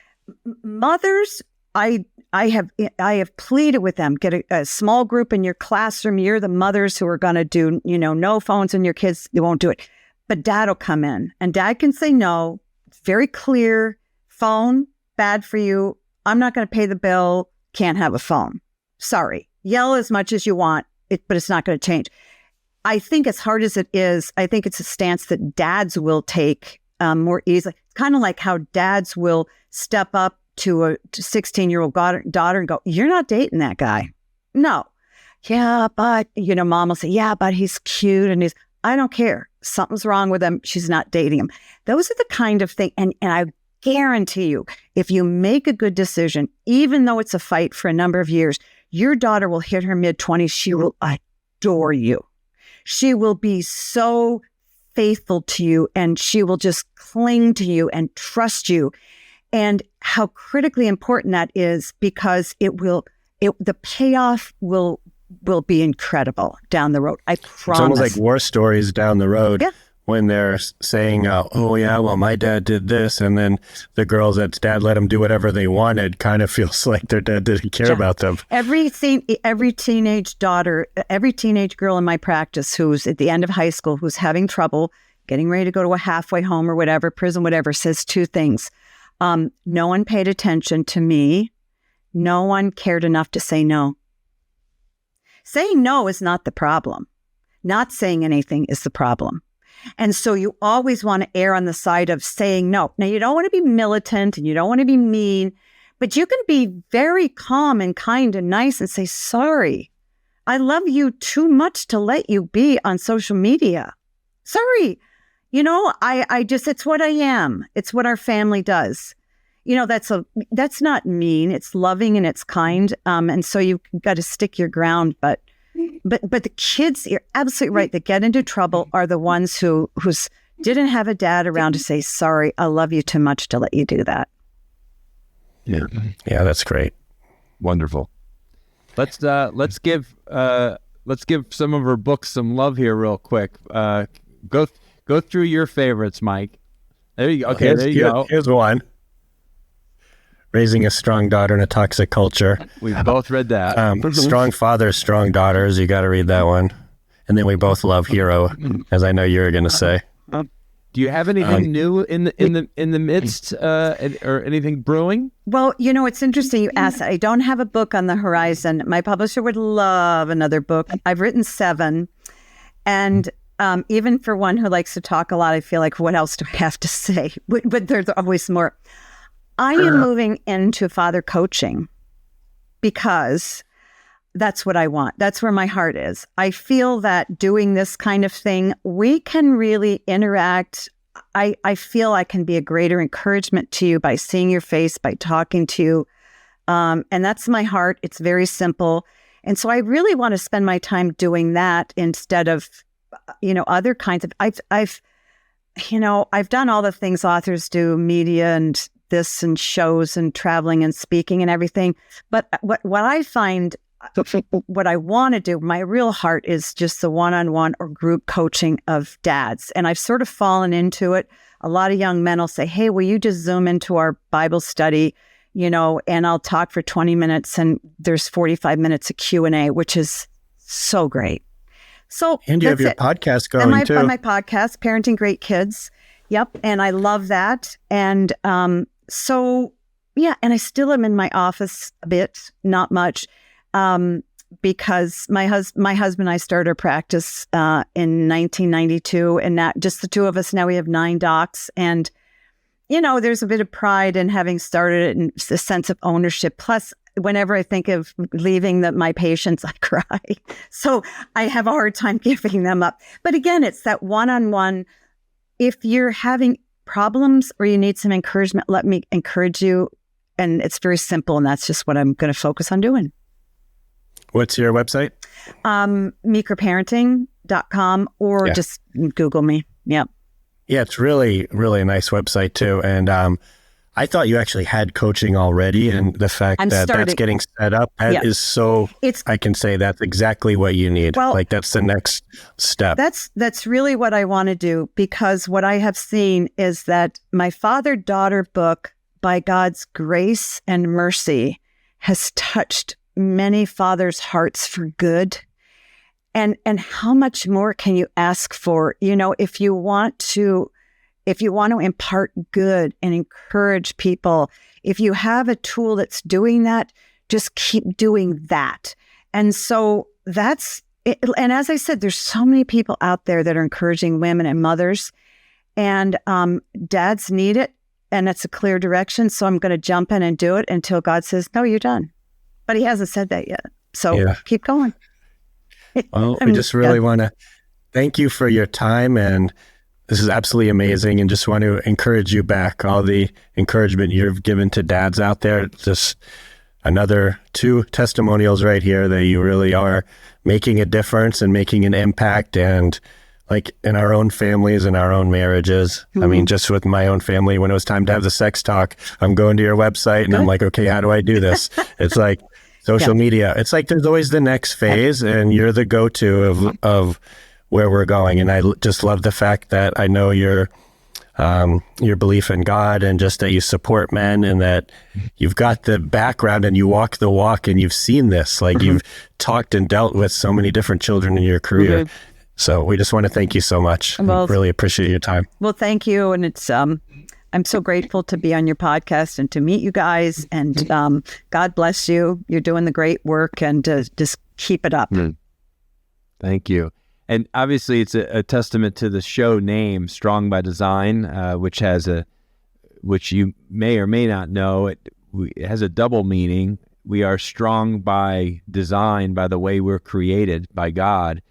A: mothers, I have pleaded with them, get a small group in your classroom. You're the mothers who are going to do, no phones in your kids. You won't do it. But dad will come in, and dad can say no. It's very clear. Phone, bad for you. I'm not going to pay the bill. Can't have a phone. Sorry. Yell as much as you want, but it's not going to change. I think as hard as it is, I think it's a stance that dads will take more easily. It's kind of like how dads will step up to a 16-year-old daughter and go, "You're not dating that guy." No. Yeah, but, mom will say, "Yeah, but he's cute and I don't care. Something's wrong with him. She's not dating him." Those are the kind of thing. And I guarantee you, if you make a good decision, even though it's a fight for a number of years, your daughter will hit her mid-20s. She will adore you. She will be so faithful to you, and she will just cling to you and trust you. And how critically important that is, because the payoff will be incredible down the road. I promise.
C: It's almost like war stories down the road when they're saying, "Oh yeah, well my dad did this," and then the girls that dad let them do whatever they wanted kind of feels like their dad didn't care about them.
A: Every teenage daughter, every teenage girl in my practice who's at the end of high school, who's having trouble getting ready to go to a halfway home or whatever, prison, whatever, says two things. No one paid attention to me. No one cared enough to say no. Saying no is not the problem. Not saying anything is the problem. And so you always want to err on the side of saying no. Now, you don't want to be militant and you don't want to be mean, but you can be very calm and kind and nice and say, "Sorry, I love you too much to let you be on social media. Sorry, it's what I am. It's what our family does." That's not mean. It's loving and it's kind. And so you've got to stick your ground. But the kids, you're absolutely right, that get into trouble are the ones who didn't have a dad around to say, "Sorry, I love you too much to let you do that."
C: Yeah, that's great.
D: Wonderful. Let's give some of her books some love here real quick. Go through your favorites, Mike. There you go. Okay, there you go.
C: Here's one. Raising a Strong Daughter in a Toxic Culture.
D: We've both read that.
C: Strong Fathers, Strong Daughters. You got to read that one. And then we both love Hero, as I know you're going to say.
D: Do you have anything new in the midst, or anything brewing?
A: Well, it's interesting you asked that. I don't have a book on the horizon. My publisher would love another book. I've written 7, and even for one who likes to talk a lot, I feel like, what else do I have to say? But there's always more. I am moving into father coaching because that's what I want. That's where my heart is. I feel that doing this kind of thing, we can really interact. I feel I can be a greater encouragement to you by seeing your face, by talking to you. And that's my heart. It's very simple. And so I really want to spend my time doing that instead of, other kinds of, I've done all the things authors do, media and this and shows and traveling and speaking and everything. But what I find, what I want to do, my real heart is just the one-on-one or group coaching of dads. And I've sort of fallen into it. A lot of young men will say, "Hey, will you just Zoom into our Bible study, and I'll talk for 20 minutes and there's 45 minutes of Q&A, which is so great." So,
C: and you have your podcast going too.
A: And my podcast, Parenting Great Kids. Yep. And I love that. And so, yeah, and I still am in my office a bit, not much, because my husband and I started our practice in 1992, and that just the two of us. Now we have 9 docs, and there's a bit of pride in having started it and a sense of ownership. Plus, whenever I think of leaving my patients, I cry. So I have a hard time giving them up. But again, it's that one-on-one. If you're having problems or you need some encouragement, let me encourage you. And it's very simple. And that's just what I'm going to focus on doing.
C: What's your website?
A: Meekerparenting.com, or just Google me. Yep.
C: Yeah, it's really, really a nice website too. And I thought you actually had coaching already, and the fact that's getting set up, that is so, I can say that's exactly what you need.
A: Well,
C: like that's the next step.
A: That's really what I want to do, because what I have seen is that my father-daughter book, by God's grace and mercy, has touched many fathers' hearts for good. And how much more can you ask for? If you want to impart good and encourage people, if you have a tool that's doing that, just keep doing that. And so that's it. And as I said, there's so many people out there that are encouraging women and mothers, and dads need it. And it's a clear direction. So I'm going to jump in and do it until God says, no, you're done. But he hasn't said that yet. So keep going.
C: Well, we just really want to thank you for your time, and this is absolutely amazing, and just want to encourage you back. All the encouragement you've given to dads out there, just another 2 testimonials right here that you really are making a difference and making an impact, and like in our own families and our own marriages. I mean, just with my own family, when it was time to have the sex talk, I'm going to your website and I'm like, okay, how do I do this? It's like social media. It's like there's always the next phase, and you're the go-to of where we're going. And I just love the fact that I know your belief in God, and just that you support men, and that you've got the background and you walk the walk, and you've seen this, like you've talked and dealt with so many different children in your career. So we just want to thank you so much. Well, really appreciate your time.
A: Well, thank you. And it's, I'm so grateful to be on your podcast and to meet you guys, and God bless you. You're doing the great work, and just keep it up.
D: Thank you. And obviously it's a testament to the show name, Strong by Design, which you may or may not know, it has a double meaning. We are strong by design, by the way we're created by God,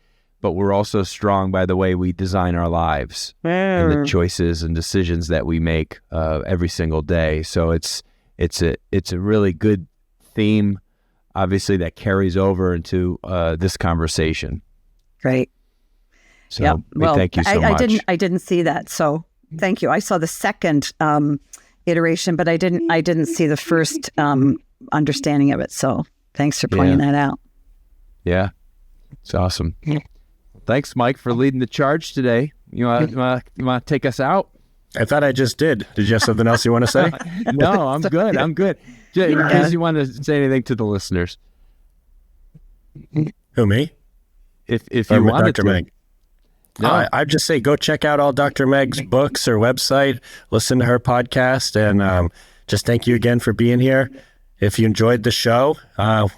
D: but we're also strong by the way we design our lives and the choices and decisions that we make every single day. So it's a really good theme, obviously, that carries over into this conversation.
A: Great.
D: So thank you so much.
A: I didn't see that. So thank you. I saw the second iteration, but I didn't see the first understanding of it. So thanks for pointing that out.
D: Yeah. It's awesome. Thanks, Mike, for leading the charge today. You want to take us out?
C: I thought I just did. Did you have something else you want to say?
D: No, I'm good. In case you want to say anything to the listeners.
C: Who, me?
D: If you wanted
C: Dr.
D: to.
C: Meg. No, I'd just say go check out all Dr. Meg's books or website, listen to her podcast, and just thank you again for being here. If you enjoyed the show,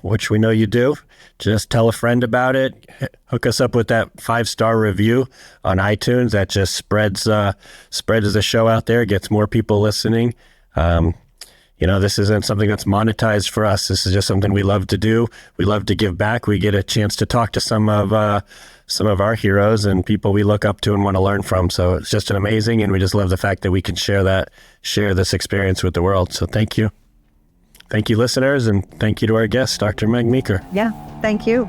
C: which we know you do, just tell a friend about it. Hook us up with that 5-star review on iTunes. That just spreads the show out there, gets more people listening. This isn't something that's monetized for us. This is just something we love to do. We love to give back. We get a chance to talk to some of our heroes and people we look up to and want to learn from. So it's just amazing, and we just love the fact that we can share this experience with the world. So thank you. Thank you, listeners, and thank you to our guest, Dr. Meg Meeker.
A: Yeah, thank you.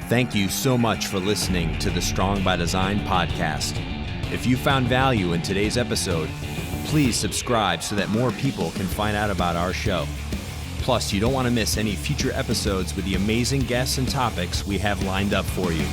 B: Thank you so much for listening to the Strong by Design podcast. If you found value in today's episode, please subscribe so that more people can find out about our show. Plus, you don't want to miss any future episodes with the amazing guests and topics we have lined up for you.